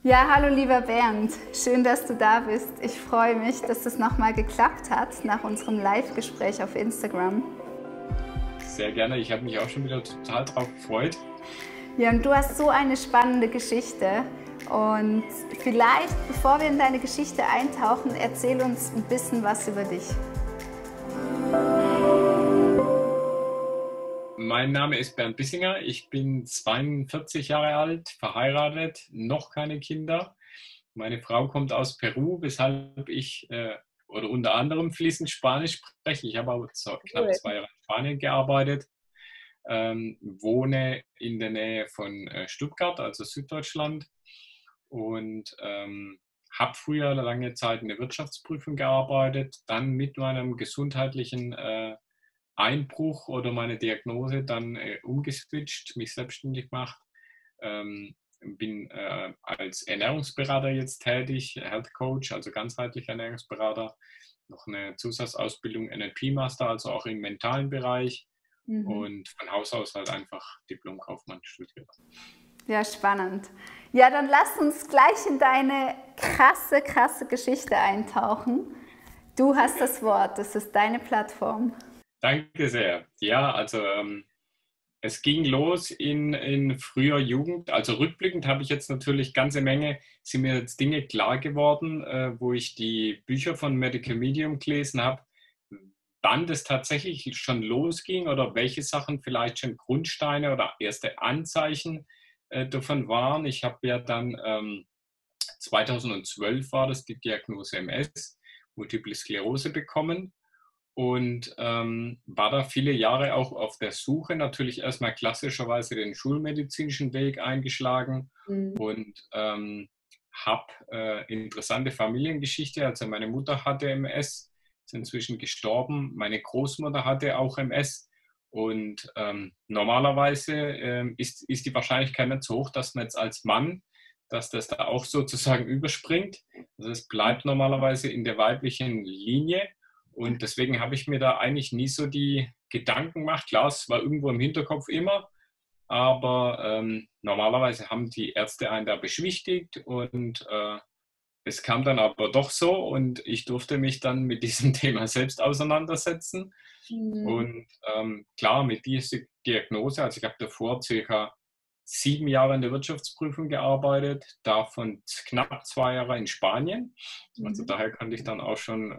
Ja, hallo lieber Bernd, schön, dass du da bist. Ich freue mich, dass das nochmal geklappt hat nach unserem Live-Gespräch auf Instagram. Sehr gerne, ich habe mich auch schon wieder total drauf gefreut. Ja, und du hast so eine spannende Geschichte. Und vielleicht, bevor wir in deine Geschichte eintauchen, erzähl uns ein bisschen was über dich. Mein Name ist Bernd Bissinger, ich bin 42 Jahre alt, verheiratet, noch keine Kinder. Meine Frau kommt aus Peru, weshalb ich oder unter anderem fließend Spanisch spreche. Ich habe auch knapp Cool. 2 Jahre in Spanien gearbeitet, wohne in der Nähe von Stuttgart, also Süddeutschland, und habe früher lange Zeit in der Wirtschaftsprüfung gearbeitet, dann mit meinem gesundheitlichen Einbruch oder meine Diagnose dann umgeswitcht, mich selbstständig gemacht. Bin als Ernährungsberater jetzt tätig, Health Coach, also ganzheitlicher Ernährungsberater, noch eine Zusatzausbildung NLP Master, also auch im mentalen Bereich, und von Haus aus halt einfach Diplom-Kaufmann studiert. Ja, spannend. Ja, dann lass uns gleich in deine krasse Geschichte eintauchen. Du hast das Wort, das ist deine Plattform. Danke sehr. Ja, also es ging los in früher Jugend. Also rückblickend habe ich jetzt natürlich ganze Menge, sind mir jetzt Dinge klar geworden, wo ich die Bücher von Medical Medium gelesen habe, wann das tatsächlich schon losging oder welche Sachen vielleicht schon Grundsteine oder erste Anzeichen davon waren. Ich habe ja dann 2012 war das die Diagnose MS, Multiple Sklerose bekommen. Und war da viele Jahre auch auf der Suche, natürlich erstmal klassischerweise den schulmedizinischen Weg eingeschlagen, und habe interessante Familiengeschichte. Also meine Mutter hatte MS, ist inzwischen gestorben. Meine Großmutter hatte auch MS. Und normalerweise ist die Wahrscheinlichkeit nicht so hoch, dass man jetzt als Mann, dass das da auch sozusagen überspringt. Also es bleibt normalerweise in der weiblichen Linie. Und deswegen habe ich mir da eigentlich nie so die Gedanken gemacht. Klar, es war irgendwo im Hinterkopf immer, aber normalerweise haben die Ärzte einen da beschwichtigt, und es kam dann aber doch so, und ich durfte mich dann mit diesem Thema selbst auseinandersetzen. Und klar, mit dieser Diagnose, also ich habe davor circa 7 Jahre in der Wirtschaftsprüfung gearbeitet, davon knapp 2 Jahre in Spanien. Also daher kannte ich dann auch schon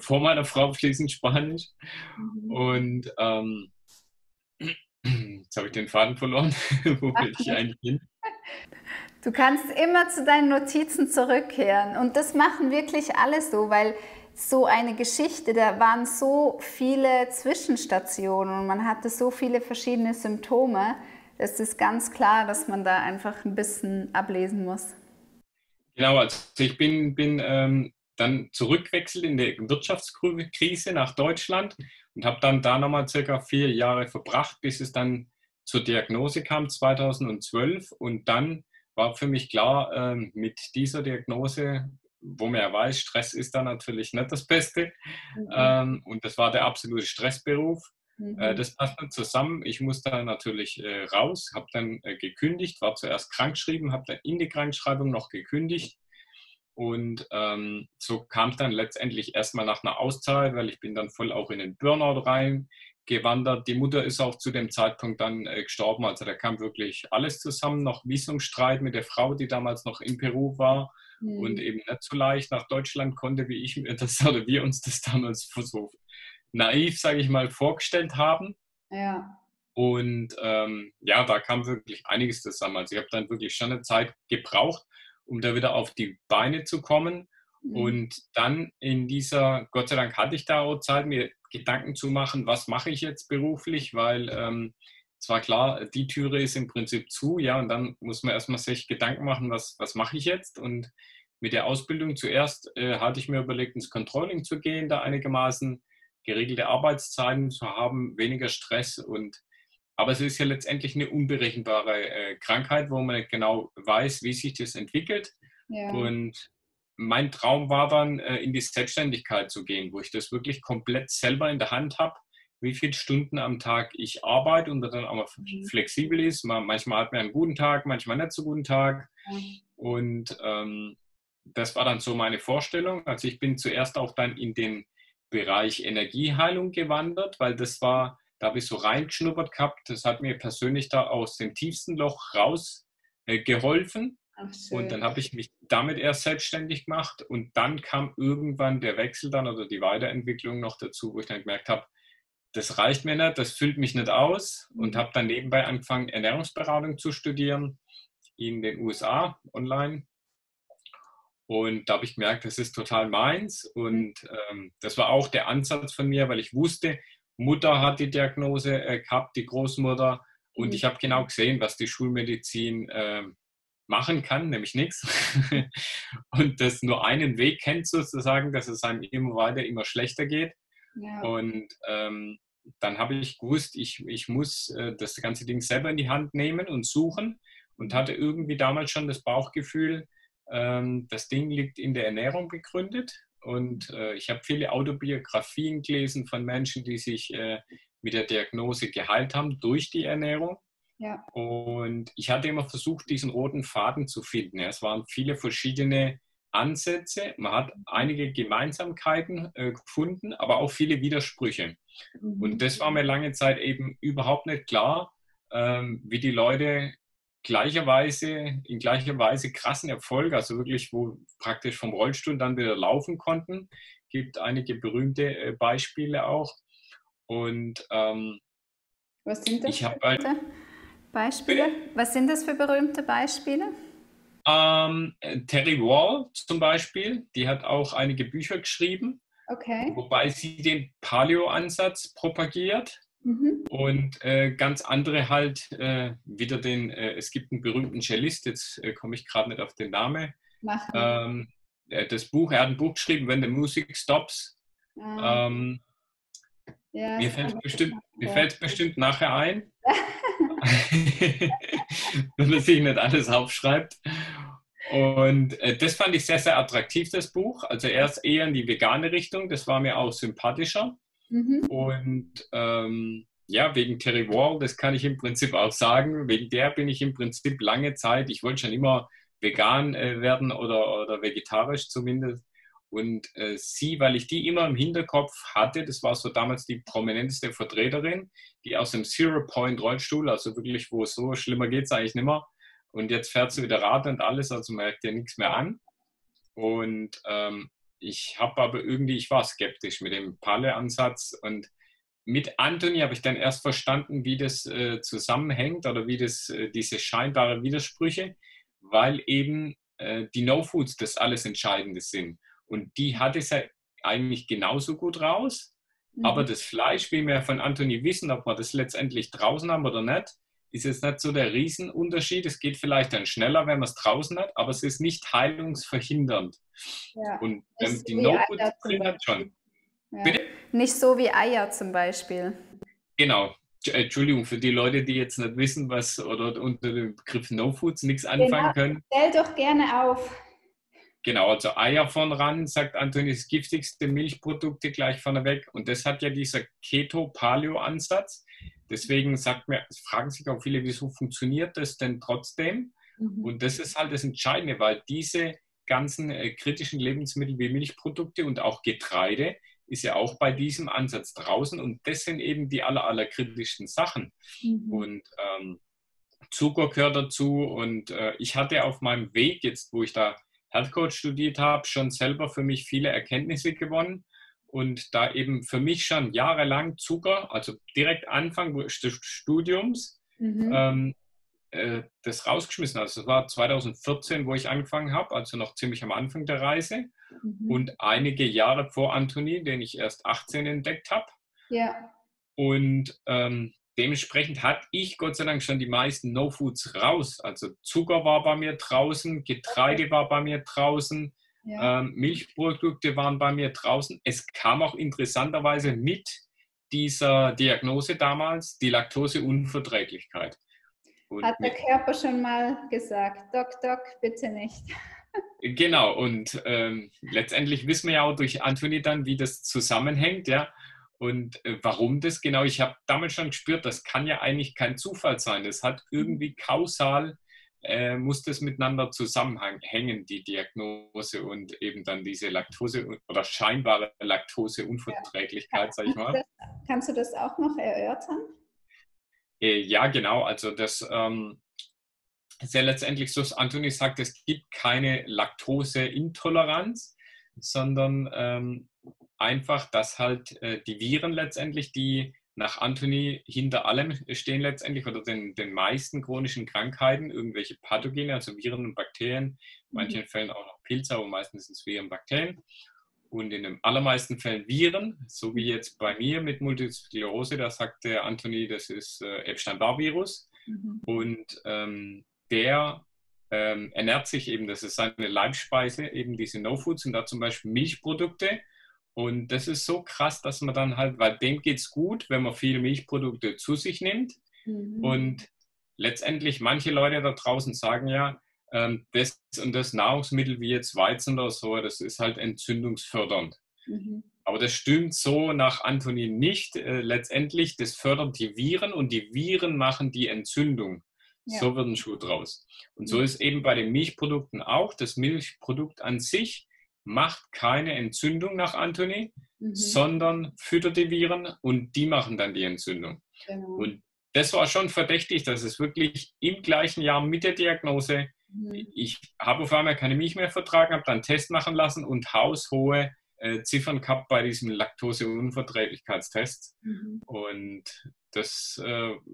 vor meiner Frau fließend Spanisch. Und jetzt habe ich den Faden verloren. Wo will ich eigentlich hin? Du kannst immer zu deinen Notizen zurückkehren und das machen wirklich alle so, weil so eine Geschichte, da waren so viele Zwischenstationen und man hatte so viele verschiedene Symptome. Es ist ganz klar, dass man da einfach ein bisschen ablesen muss. Genau, also ich bin dann zurückwechselt in der Wirtschaftskrise nach Deutschland und habe dann da nochmal circa 4 Jahre verbracht, bis es dann zur Diagnose kam 2012. Und dann war für mich klar, mit dieser Diagnose, wo man ja weiß, Stress ist dann natürlich nicht das Beste. Und das war der absolute Stressberuf. Das passt dann zusammen. Ich musste dann natürlich raus, habe dann gekündigt, war zuerst krankgeschrieben, habe dann in die Krankschreibung noch gekündigt. Und so kam es dann letztendlich erstmal nach einer Auszeit, weil ich bin dann voll auch in den Burnout reingewandert. Die Mutter ist auch zu dem Zeitpunkt dann gestorben. Also da kam wirklich alles zusammen. Noch Visumstreit mit der Frau, die damals noch in Peru war und eben nicht so leicht nach Deutschland konnte, wie ich mir das oder wir uns das damals so naiv, sage ich mal, vorgestellt haben. Ja. Und ja, da kam wirklich einiges zusammen. Also ich habe dann wirklich schon eine Zeit gebraucht, um da wieder auf die Beine zu kommen. Und dann in dieser, Gott sei Dank hatte ich da auch Zeit, mir Gedanken zu machen, was mache ich jetzt beruflich, weil es war klar, die Türe ist im Prinzip zu, ja, und dann muss man erstmal sich Gedanken machen, was mache ich jetzt? Und mit der Ausbildung zuerst hatte ich mir überlegt, ins Controlling zu gehen, da einigermaßen geregelte Arbeitszeiten zu haben, weniger Stress, aber es ist ja letztendlich eine unberechenbare Krankheit, wo man nicht genau weiß, wie sich das entwickelt. Ja. Und mein Traum war dann, in die Selbstständigkeit zu gehen, wo ich das wirklich komplett selber in der Hand habe, wie viele Stunden am Tag ich arbeite und dann auch mal flexibel ist. Manchmal hat man einen guten Tag, manchmal nicht so guten Tag. Und das war dann so meine Vorstellung. Also ich bin zuerst auch dann in den Bereich Energieheilung gewandert, weil das war, da habe ich so reingeschnuppert gehabt. Das hat mir persönlich da aus dem tiefsten Loch raus geholfen. Ach, Und schön. dann habe ich mich damit erst selbstständig gemacht. Und dann kam irgendwann der Wechsel dann oder die Weiterentwicklung noch dazu, wo ich dann gemerkt habe, das reicht mir nicht, das füllt mich nicht aus. Und Mhm. habe dann nebenbei angefangen, Ernährungsberatung zu studieren in den USA online. Und da habe ich gemerkt, das ist total meins. Und das war auch der Ansatz von mir, weil ich wusste, Mutter hat die Diagnose gehabt, die Großmutter. Und Mhm. ich habe genau gesehen, was die Schulmedizin machen kann, nämlich nichts. Und das nur einen Weg kennt sozusagen, dass es einem immer weiter, immer schlechter geht. Ja. Und dann habe ich gewusst, ich muss das ganze Ding selber in die Hand nehmen und suchen und hatte irgendwie damals schon das Bauchgefühl, das Ding liegt in der Ernährung begründet. Und ich habe viele Autobiografien gelesen von Menschen, die sich mit der Diagnose geheilt haben durch die Ernährung. Ja. Und ich hatte immer versucht, diesen roten Faden zu finden. Ja, es waren viele verschiedene Ansätze. Man hat einige Gemeinsamkeiten gefunden, aber auch viele Widersprüche. Und Mhm. das war mir lange Zeit eben überhaupt nicht klar, wie die Leute in gleicher Weise krassen Erfolg, also wirklich, wo praktisch vom Rollstuhl dann wieder laufen konnten. Gibt einige berühmte Beispiele auch. Und Was sind das ich für habe halt, berühmte Beispiele? bitte? Was sind das für berühmte Beispiele? Terry Wall zum Beispiel, die hat auch einige Bücher geschrieben, Okay. wobei sie den Paleo-Ansatz propagiert Mhm. und ganz andere halt wieder es gibt einen berühmten Cellist, jetzt komme ich gerade nicht auf den Namen, Macht nichts. ähm, er hat ein Buch geschrieben, When the Music Stops. Ah, Ähm, ja, das kann ich noch mir hören. fällt bestimmt nachher ein, wenn man sich nicht alles aufschreibt. Und das fand ich sehr, sehr attraktiv, das Buch. Also erst eher in die vegane Richtung, das war mir auch sympathischer. Mhm. Und ja, wegen Terry Wall, das kann ich im Prinzip auch sagen, wegen der bin ich im Prinzip lange Zeit, ich wollte schon immer vegan werden oder vegetarisch zumindest. Und sie, weil ich die immer im Hinterkopf hatte, das war so damals die prominenteste Vertreterin, die aus dem Zero-Point-Rollstuhl, also wirklich, wo es so schlimmer geht es eigentlich nicht mehr. Und jetzt fährt sie wieder Rad und alles, also merkt ihr nichts mehr an. Und ich habe aber irgendwie, ich war skeptisch mit dem Palle-Ansatz und mit Anthony habe ich dann erst verstanden, wie das zusammenhängt oder wie das diese scheinbaren Widersprüche, weil eben die No-Foods das alles Entscheidende sind. Und die hat es ja eigentlich genauso gut raus. Aber Mhm. das Fleisch, wie wir von Anthony wissen, ob wir das letztendlich draußen haben oder nicht, ist jetzt nicht so der Riesenunterschied. Es geht vielleicht dann schneller, wenn man es draußen hat, aber es ist nicht heilungsverhindernd. Ja, Und nicht so die wie No-Foods Eier zum drin hat Beispiel. schon. Ja. Bitte? Nicht so wie Eier zum Beispiel. Genau. Entschuldigung, für die Leute, die jetzt nicht wissen, was oder unter dem Begriff No Foods nichts Genau, anfangen können. stell doch gerne auf. Genau, also Eier von ran, sagt Anthony, das giftigste Milchprodukte gleich vorneweg. Und das hat ja dieser Keto-Paleo-Ansatz. Deswegen fragen sich auch viele, wieso funktioniert das denn trotzdem? Mhm. Und das ist halt das Entscheidende, weil diese ganzen kritischen Lebensmittel wie Milchprodukte und auch Getreide ist ja auch bei diesem Ansatz draußen. Und das sind eben die allerkritischsten Sachen. Mhm. Und Zucker gehört dazu. Und ich hatte auf meinem Weg jetzt, wo ich da Health Coach studiert habe, schon selber für mich viele Erkenntnisse gewonnen und da eben für mich schon jahrelang Zucker, also direkt Anfang des Studiums, Mhm. ähm, das rausgeschmissen. Also es war 2014, wo ich angefangen habe, also noch ziemlich am Anfang der Reise Mhm. und einige Jahre vor Anthony, den ich erst 18 entdeckt habe. Ja, Und dementsprechend hatte ich Gott sei Dank schon die meisten No-Foods raus. Also Zucker war bei mir draußen, okay. Getreide war bei mir draußen, Ja. Milchprodukte waren bei mir draußen. Es kam auch interessanterweise mit dieser Diagnose damals die Laktoseunverträglichkeit. Und Hat der Körper schon mal gesagt, Doc, Doc, bitte nicht. genau, und letztendlich wissen wir ja auch durch Anthony dann, wie das zusammenhängt, ja. Und warum das genau, ich habe damals schon gespürt, das kann ja eigentlich kein Zufall sein. Das hat irgendwie kausal muss das miteinander zusammenhängen, die Diagnose und eben dann diese Laktose oder scheinbare Laktoseunverträglichkeit, sag ich mal. Kannst du das auch noch erörtern? Ja, genau. Also das ist ja letztendlich so, dass Anthony sagt, es gibt keine Laktoseintoleranz, sondern einfach, dass halt die Viren letztendlich, die nach Anthony hinter allem stehen letztendlich oder den meisten chronischen Krankheiten, irgendwelche Pathogene, also Viren und Bakterien, in manchen Fällen auch noch Pilze, aber meistens sind es Viren und Bakterien. Und in den allermeisten Fällen Viren, so wie jetzt bei mir mit Multiple Sklerose, da sagt der Anthony, das ist Epstein-Barr-Virus. Und der ernährt sich eben, das ist seine Leibspeise, eben diese No-Foods und da zum Beispiel Milchprodukte. Und das ist so krass, dass man dann halt, weil dem geht es gut, wenn man viele Milchprodukte zu sich nimmt. Und letztendlich manche Leute da draußen sagen ja, das und das Nahrungsmittel wie jetzt Weizen oder so, das ist halt entzündungsfördernd. Aber das stimmt so nach Anthony nicht. Letztendlich, das fördert die Viren und die Viren machen die Entzündung. Ja. So wird ein Schuh draus. Und so ist eben bei den Milchprodukten auch. Das Milchprodukt an sich macht keine Entzündung nach Anthony, sondern füttert die Viren und die machen dann die Entzündung. Genau. Und das war schon verdächtig, dass es wirklich im gleichen Jahr mit der Diagnose, ich habe auf einmal keine Milch mehr vertragen, habe dann einen Test machen lassen und haushohe Ziffern gehabt bei diesem Laktoseunverträglichkeitstest. Und das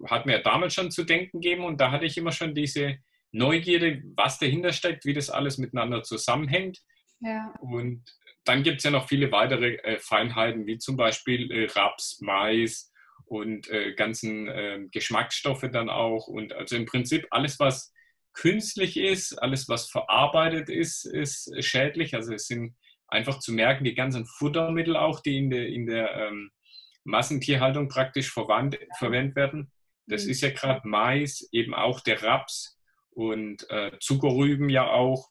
hat mir damals schon zu denken gegeben und da hatte ich immer schon diese Neugierde, was dahinter steckt, wie das alles miteinander zusammenhängt. Ja. Und dann gibt es ja noch viele weitere Feinheiten, wie zum Beispiel Raps, Mais und ganzen Geschmacksstoffe dann auch. Und also im Prinzip alles, was künstlich ist, alles, was verarbeitet ist, ist schädlich. Also es sind einfach zu merken, die ganzen Futtermittel auch, die in der Massentierhaltung praktisch verwendet werden. Das ist ja gerade Mais, eben auch der Raps und Zuckerrüben ja auch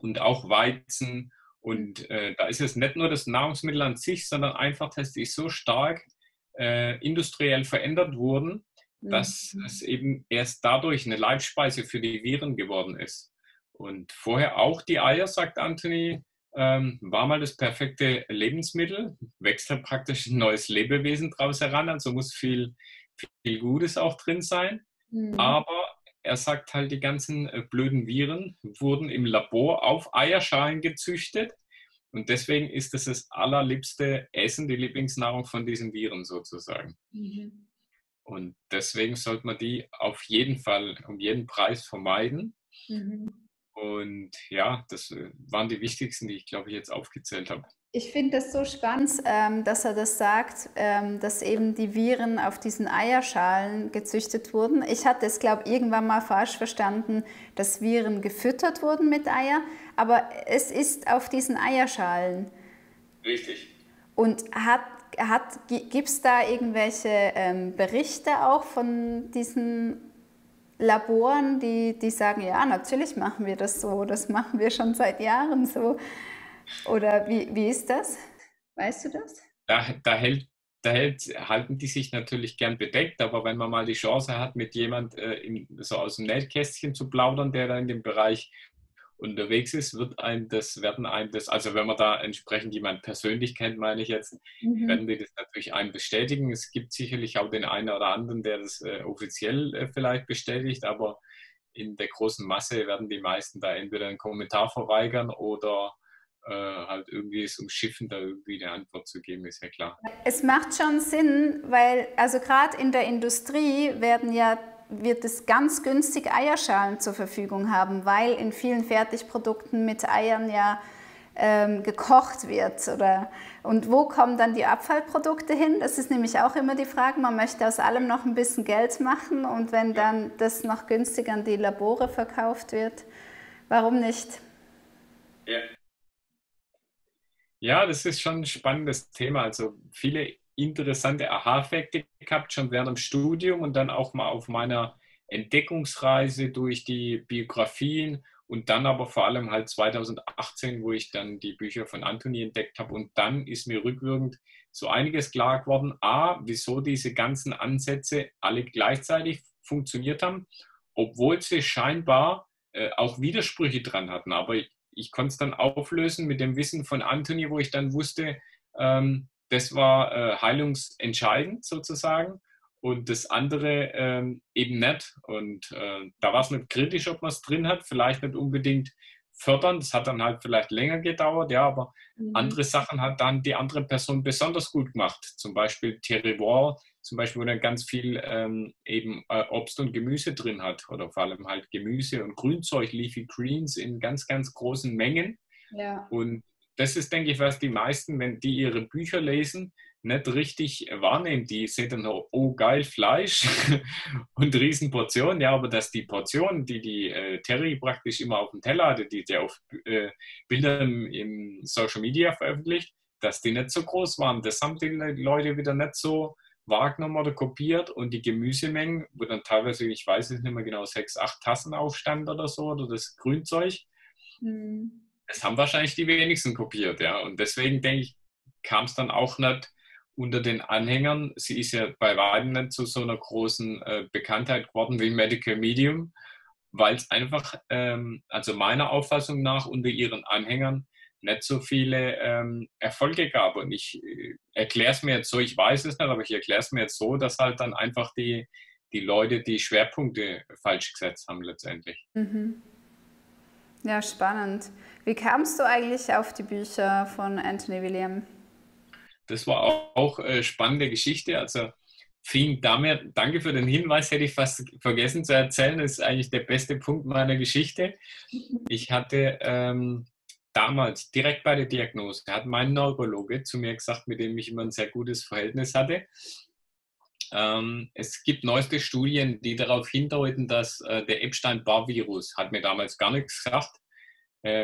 und auch Weizen. Und da ist es nicht nur das Nahrungsmittel an sich, sondern einfach, dass die so stark industriell verändert wurden, dass es eben erst dadurch eine Leibspeise für die Viren geworden ist. Und vorher auch die Eier, sagt Anthony, war mal das perfekte Lebensmittel, wächst halt praktisch ein neues Lebewesen draus heran, also muss viel Gutes auch drin sein. Aber er sagt halt, die ganzen blöden Viren wurden im Labor auf Eierschalen gezüchtet und deswegen ist das allerliebste Essen, die Lieblingsnahrung von diesen Viren sozusagen. Und deswegen sollte man die auf jeden Fall um jeden Preis vermeiden. Und ja, das waren die wichtigsten, die ich glaube ich jetzt aufgezählt habe. Ich finde das so spannend, dass er das sagt, dass eben die Viren auf diesen Eierschalen gezüchtet wurden. Ich hatte es, glaube ich, irgendwann mal falsch verstanden, dass Viren gefüttert wurden mit Eier, aber es ist auf diesen Eierschalen. Richtig. Und gibt es da irgendwelche Berichte auch von diesen Laboren, die sagen, ja, natürlich machen wir das so, das machen wir schon seit Jahren so. Oder wie ist das? Weißt du das? Halten die sich natürlich gern bedeckt, aber wenn man mal die Chance hat, mit jemand so aus dem Nähkästchen zu plaudern, der da in dem Bereich unterwegs ist, werden einem das, also wenn man da entsprechend jemand persönlich kennt, meine ich jetzt, werden die das natürlich einem bestätigen. Es gibt sicherlich auch den einen oder anderen, der das offiziell vielleicht bestätigt, aber in der großen Masse werden die meisten da entweder einen Kommentar verweigern oder halt irgendwie es umschiffen, da irgendwie eine Antwort zu geben, ist ja klar. Es macht schon Sinn, weil also gerade in der Industrie wird es ganz günstig Eierschalen zur Verfügung haben, weil in vielen Fertigprodukten mit Eiern ja gekocht wird. Und wo kommen dann die Abfallprodukte hin? Das ist nämlich auch immer die Frage, man möchte aus allem noch ein bisschen Geld machen und wenn dann das noch günstig an die Labore verkauft wird, warum nicht? Ja. Ja, das ist schon ein spannendes Thema. Also viele interessante Aha-Effekte gehabt, schon während dem Studium und dann auch mal auf meiner Entdeckungsreise durch die Biografien und dann aber vor allem halt 2018, wo ich dann die Bücher von Anthony entdeckt habe. Und dann ist mir rückwirkend so einiges klar geworden. A, wieso diese ganzen Ansätze alle gleichzeitig funktioniert haben obwohl sie scheinbar auch Widersprüche dran hatten. Aber ich konnte es dann auflösen mit dem Wissen von Anthony, wo ich dann wusste, das war heilungsentscheidend sozusagen und das andere eben nicht. Und da war es nicht kritisch, ob man es drin hat, vielleicht nicht unbedingt fördern. Das hat dann halt vielleicht länger gedauert, ja, aber andere Sachen hat dann die andere Person besonders gut gemacht. Zum Beispiel Terroir, zum Beispiel, wo dann ganz viel eben Obst und Gemüse drin hat oder vor allem halt Gemüse und Grünzeug, Leafy Greens in ganz, ganz großen Mengen. Ja. Und das ist, denke ich, was die meisten, wenn die ihre Bücher lesen, nicht richtig wahrnehmen. Die sehen dann, oh geil, Fleisch und Riesenportionen. Ja, aber dass die Portionen, die Terry praktisch immer auf dem Teller hatte, die der auf Bildern im Social Media veröffentlicht, dass die nicht so groß waren. Das haben die Leute wieder nicht so wahrgenommen oder kopiert. Und die Gemüsemengen, wo dann teilweise, ich weiß es nicht mehr genau, 6, 8 Tassen aufstand oder so, oder das Grünzeug, das haben wahrscheinlich die wenigsten kopiert. Ja. Und deswegen, denke ich, kam es dann auch nicht unter den Anhängern. Sie ist ja bei weitem nicht zu so einer großen Bekanntheit geworden wie Medical Medium, weil es einfach, also meiner Auffassung nach, unter ihren Anhängern nicht so viele Erfolge gab. Und ich erkläre es mir jetzt so, ich weiß es nicht, aber ich erkläre es mir jetzt so, dass halt dann einfach die Leute die Schwerpunkte falsch gesetzt haben letztendlich. Ja, spannend. Wie kamst du eigentlich auf die Bücher von Anthony William? Das war auch spannende Geschichte. Also fing damit, danke für den Hinweis, hätte ich fast vergessen zu erzählen. Das ist eigentlich der beste Punkt meiner Geschichte. Ich hatte damals direkt bei der Diagnose, hat mein Neurologe zu mir gesagt, mit dem ich immer ein sehr gutes Verhältnis hatte. Es gibt neueste Studien, die darauf hindeuten, dass der Epstein-Barr-Virus, hat mir damals gar nichts gesagt,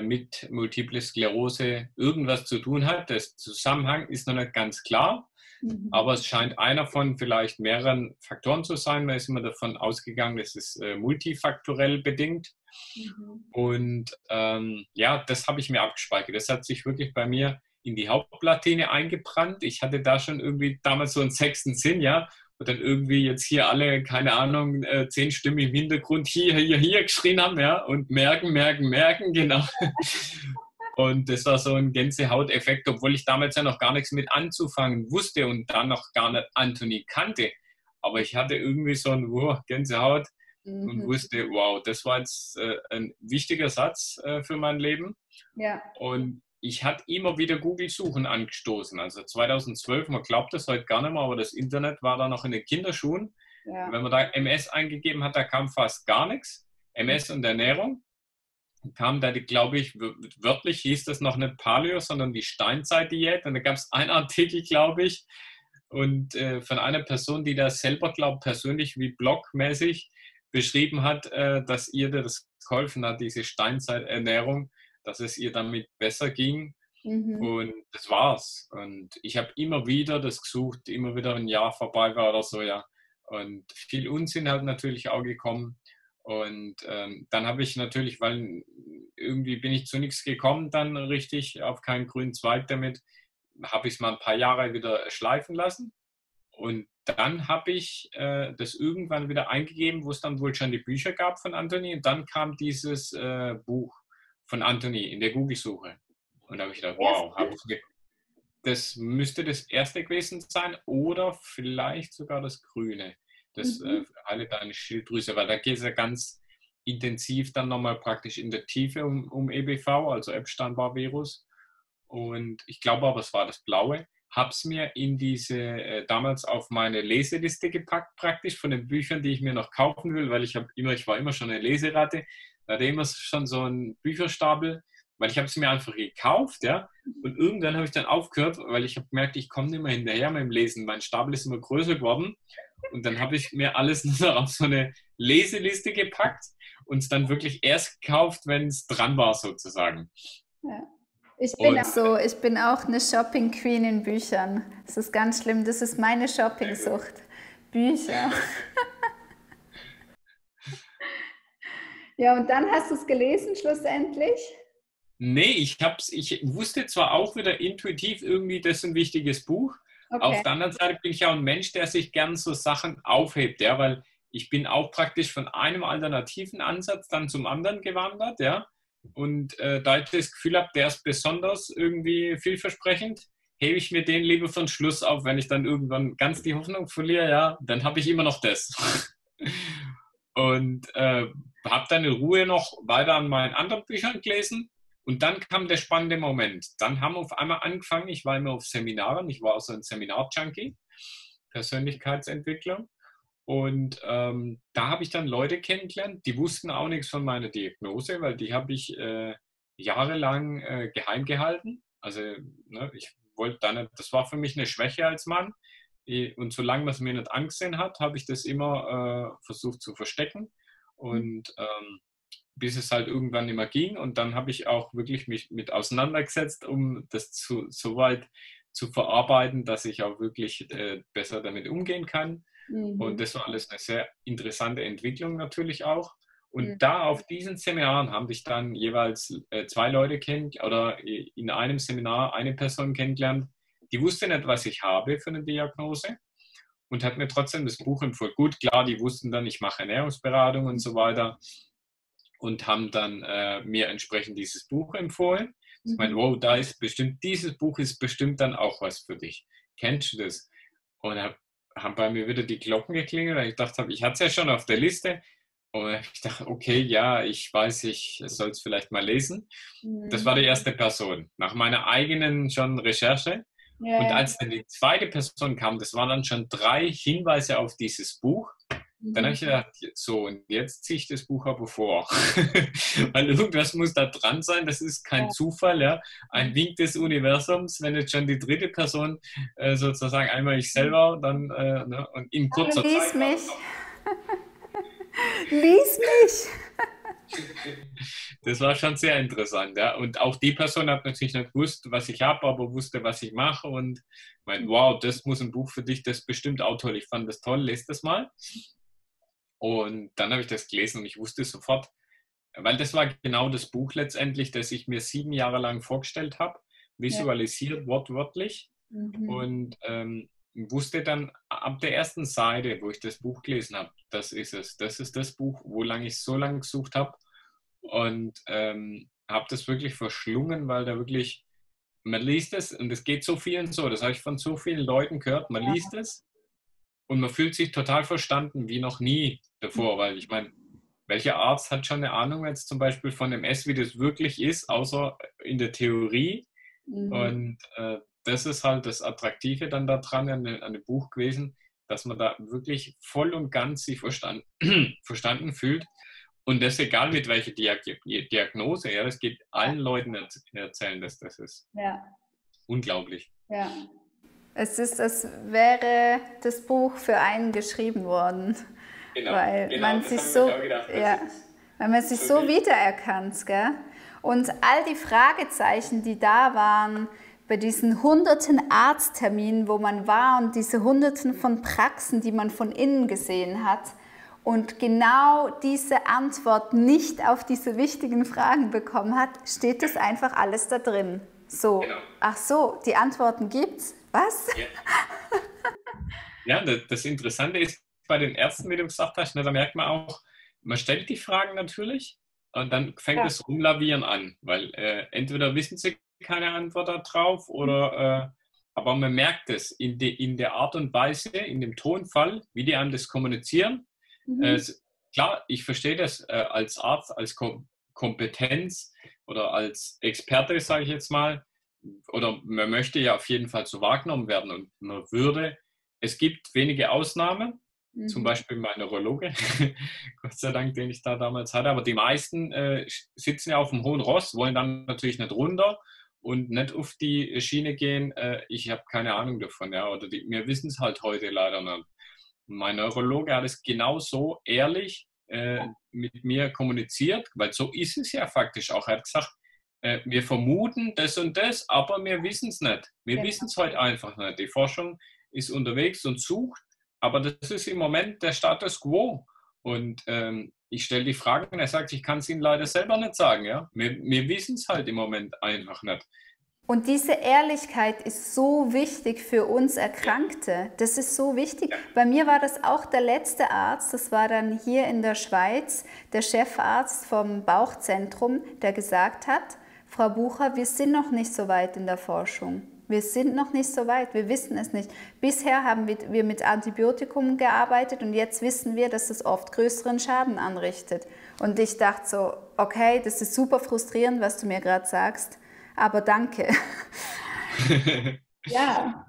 mit Multiple Sklerose irgendwas zu tun hat. Der Zusammenhang ist noch nicht ganz klar, aber es scheint einer von vielleicht mehreren Faktoren zu sein. Man ist immer davon ausgegangen, es ist multifaktorell bedingt. Und ja, das habe ich mir abgespeichert. Das hat sich wirklich bei mir in die Hauptplatine eingebrannt. Ich hatte da schon irgendwie damals so einen sechsten Sinn, ja, und dann irgendwie jetzt hier alle, keine Ahnung, 10 Stimmen im Hintergrund hier geschrien haben, ja, und merken, genau. Und das war so ein Gänsehauteffekt, obwohl ich damals ja noch gar nichts mit anzufangen wusste und dann noch gar nicht Anthony kannte. Aber ich hatte irgendwie so ein Gänsehaut und wusste, wow, das war jetzt ein wichtiger Satz für mein Leben. Ja. Und ich hatte immer wieder Google-Suchen angestoßen. Also 2012, man glaubt das heute gar nicht mehr, aber das Internet war da noch in den Kinderschuhen. Ja. Wenn man da MS eingegeben hat, da kam fast gar nichts. MS und Ernährung. Kam da, glaube ich, wörtlich hieß das noch nicht Paleo, sondern die Steinzeit-Diät. Und da gab es einen Artikel, glaube ich, und von einer Person, die das selber, glaube ich, persönlich wie blogmäßig beschrieben hat, dass ihr das geholfen hat, diese Steinzeiternährung, dass es ihr damit besser ging. Und das war's. Und ich habe immer wieder das gesucht, immer wieder ein Jahr vorbei war oder so, ja. Und viel Unsinn hat natürlich auch gekommen. Und dann habe ich natürlich, weil irgendwie bin ich zu nichts gekommen, dann richtig auf keinen grünen Zweig damit, habe ich es mal ein paar Jahre wieder schleifen lassen. Und dann habe ich das irgendwann wieder eingegeben, wo es dann wohl schon die Bücher gab von Anthony. Und dann kam dieses Buch von Anthony in der Google-Suche. Und da habe ich gedacht, wow, das müsste das erste gewesen sein oder vielleicht sogar das Grüne. Das alle deine Schilddrüse, weil da geht es ja ganz intensiv dann nochmal praktisch in der Tiefe um EBV, also Epstein-Barr-Virus. Und ich glaube aber, es war das Blaue. Habe es mir in diese, damals auf meine Leseliste gepackt, praktisch von den Büchern, die ich mir noch kaufen will, weil ich war immer schon eine Leseratte. Da hatte immer schon so einen Bücherstapel, weil ich habe es mir einfach gekauft, ja. Und irgendwann habe ich dann aufgehört, weil ich habe gemerkt, ich komme nicht mehr hinterher mit dem Lesen. Mein Stapel ist immer größer geworden. Und dann habe ich mir alles nur auf so eine Leseliste gepackt und es dann wirklich erst gekauft, wenn es dran war, sozusagen. Ja. Ich bin auch eine Shopping Queen in Büchern. Das ist ganz schlimm, das ist meine Shoppingsucht. Bücher. Ja, und dann hast du es gelesen schlussendlich? Nee, ich wusste zwar auch wieder intuitiv irgendwie, das ist ein wichtiges Buch. Okay. Auf der anderen Seite bin ich auch ein Mensch, der sich gern so Sachen aufhebt, ja, weil ich bin auch praktisch von einem alternativen Ansatz dann zum anderen gewandert, ja. Und da ich das Gefühl habe, der ist besonders irgendwie vielversprechend, hebe ich mir den lieber für den Schluss auf. Wenn ich dann irgendwann ganz die Hoffnung verliere, ja, dann habe ich immer noch das. Und habe dann in Ruhe noch weiter an meinen anderen Büchern gelesen. Und dann kam der spannende Moment. Dann haben wir auf einmal angefangen, ich war immer auf Seminaren, ich war auch so ein Seminar-Junkie, Persönlichkeitsentwicklung. Und da habe ich dann Leute kennengelernt, die wussten auch nichts von meiner Diagnose, weil die habe ich jahrelang geheim gehalten. Also ne, ich wollte da nicht, das war für mich eine Schwäche als Mann. Und solange man es mir nicht angesehen hat, habe ich das immer versucht zu verstecken. Und bis es halt irgendwann nicht mehr ging. Und dann habe ich auch wirklich mich mit auseinandergesetzt, um das so weit zu verarbeiten, dass ich auch wirklich besser damit umgehen kann. Und das war alles eine sehr interessante Entwicklung natürlich auch. Und da auf diesen Seminaren haben sich dann jeweils 2 Leute oder in einem Seminar eine Person kennengelernt, die wusste nicht, was ich habe für eine Diagnose und hat mir trotzdem das Buch empfohlen. Gut, klar, die wussten dann, ich mache Ernährungsberatung und so weiter und haben dann mir entsprechend dieses Buch empfohlen. Ich meine, wow, da ist bestimmt, dieses Buch ist bestimmt dann auch was für dich. Kennst du das? Und haben bei mir wieder die Glocken geklingelt, weil ich dachte, ich hatte es ja schon auf der Liste. Und ich dachte, okay, ja, ich weiß, ich soll es vielleicht mal lesen. Das war die erste Person, nach meiner eigenen schon Recherche. Ja. Und als dann die zweite Person kam, das waren dann schon 3 Hinweise auf dieses Buch. Dann habe ich gedacht, so, und jetzt ziehe ich das Buch aber vor. Weil irgendwas muss da dran sein, das ist kein Zufall, ja. Ein Wink des Universums, wenn jetzt schon die dritte Person sozusagen einmal ich selber, dann ne, und in kurzer Lies Zeit. Mich. Lies mich! Das war schon sehr interessant, ja. Und auch die Person hat natürlich nicht gewusst, was ich habe, aber wusste, was ich mache. Und meinte, wow, das muss ein Buch für dich, das ist bestimmt auch toll. Ich fand das toll, lest das mal. Und dann habe ich das gelesen und ich wusste sofort, weil das war genau das Buch letztendlich, das ich mir 7 Jahre lang vorgestellt habe, visualisiert, wortwörtlich. Und wusste dann ab der ersten Seite, wo ich das Buch gelesen habe, das ist es. Das ist das Buch, wo ich so lange gesucht habe. Und habe das wirklich verschlungen, weil da wirklich, man liest es und es geht so vielen so, das habe ich von so vielen Leuten gehört, man liest es und man fühlt sich total verstanden wie noch nie davor, weil ich meine, welcher Arzt hat schon eine Ahnung jetzt zum Beispiel von MS, wie das wirklich ist, außer in der Theorie. Und das ist halt das Attraktive dann daran an dem Buch gewesen, dass man da wirklich voll und ganz sich verstanden fühlt. Und das egal mit welcher Diagnose, ja, das geht allen Leuten erzählen, dass das ist. Ja. Unglaublich. Ja. Es ist, als wäre das Buch für einen geschrieben worden. Genau, weil man sich so, weil man sich so wiedererkannt, gell? Und all die Fragezeichen, die da waren, bei diesen hunderten Arztterminen, wo man war und diese hunderten von Praxen, die man von innen gesehen hat und genau diese Antwort nicht auf diese wichtigen Fragen bekommen hat, steht das einfach alles da drin. So, genau. Ach so, die Antworten gibt's? Was? Ja, das Interessante ist bei den Ärzten, wie du gesagt hast, da merkt man auch, man stellt die Fragen natürlich und dann fängt das Rumlavieren an, weil entweder wissen sie keine Antwort darauf oder aber man merkt es in der Art und Weise, in dem Tonfall, wie die einem das kommunizieren. Klar, ich verstehe das als Arzt, als Kompetenz oder als Experte, sage ich jetzt mal, oder man möchte ja auf jeden Fall so wahrgenommen werden und man würde, es gibt wenige Ausnahmen, zum Beispiel mein Neurologe, Gott sei Dank, den ich da damals hatte, aber die meisten sitzen ja auf dem hohen Ross, wollen dann natürlich nicht runter und nicht auf die Schiene gehen, ich habe keine Ahnung davon, ja, oder wir wissen es halt heute leider nicht. Mein Neurologe hat es genauso ehrlich mit mir kommuniziert, weil so ist es ja faktisch auch. Er hat gesagt, wir vermuten das und das, aber wir wissen es nicht. Wir wissen es heute einfach nicht. Die Forschung ist unterwegs und sucht, aber das ist im Moment der Status quo. Und ich stelle die Fragen und er sagt, ich kann es Ihnen leider selber nicht sagen. Ja? Wir wissen es halt im Moment einfach nicht. Und diese Ehrlichkeit ist so wichtig für uns Erkrankte. Das ist so wichtig. Bei mir war das auch der letzte Arzt, das war dann hier in der Schweiz, der Chefarzt vom Bauchzentrum, der gesagt hat, Frau Bucher, wir sind noch nicht so weit in der Forschung. Wir sind noch nicht so weit, wir wissen es nicht. Bisher haben wir mit Antibiotikum gearbeitet und jetzt wissen wir, dass es oft größeren Schaden anrichtet. Und ich dachte so, okay, das ist super frustrierend, was du mir gerade sagst. Aber danke. Ja.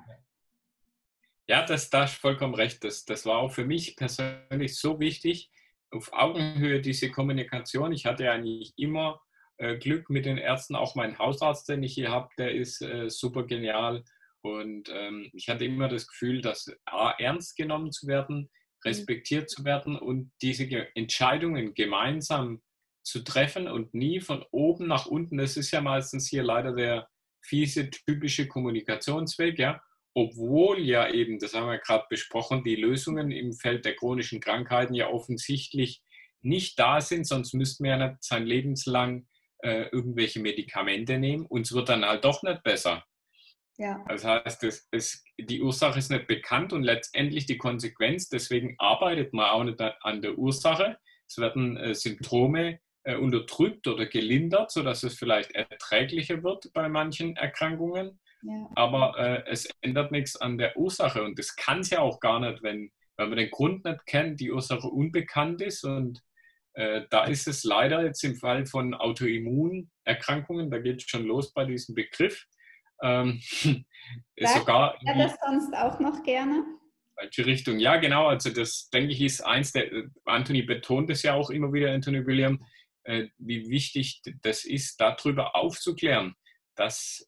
Ja, da hast du vollkommen recht. Das war auch für mich persönlich so wichtig, auf Augenhöhe diese Kommunikation. Ich hatte ja eigentlich immer Glück mit den Ärzten, auch mein Hausarzt, den ich hier habe, der ist super genial. Und ich hatte immer das Gefühl, dass ernst genommen zu werden, respektiert zu werden und diese Entscheidungen gemeinsam zu treffen und nie von oben nach unten. Das ist ja meistens hier leider der fiese, typische Kommunikationsweg, ja. Obwohl ja eben, das haben wir gerade besprochen, die Lösungen im Feld der chronischen Krankheiten ja offensichtlich nicht da sind, sonst müsste man ja nicht sein Lebenslang irgendwelche Medikamente nehmen und es wird dann halt doch nicht besser. Ja. Das heißt, die Ursache ist nicht bekannt und letztendlich die Konsequenz, deswegen arbeitet man auch nicht an der Ursache. Es werden Symptome unterdrückt oder gelindert, sodass es vielleicht erträglicher wird bei manchen Erkrankungen. Ja. Aber es ändert nichts an der Ursache und das kann es ja auch gar nicht, wenn man den Grund nicht kennt, die Ursache unbekannt ist. Und da ist es leider jetzt im Fall von Autoimmunerkrankungen, da geht es schon los bei diesem Begriff. Sogar das sonst auch noch gerne? Falsche Richtung. Ja, genau. Also das, denke ich, ist eins der, Anthony betont es ja auch immer wieder, Anthony William, wie wichtig das ist, darüber aufzuklären, dass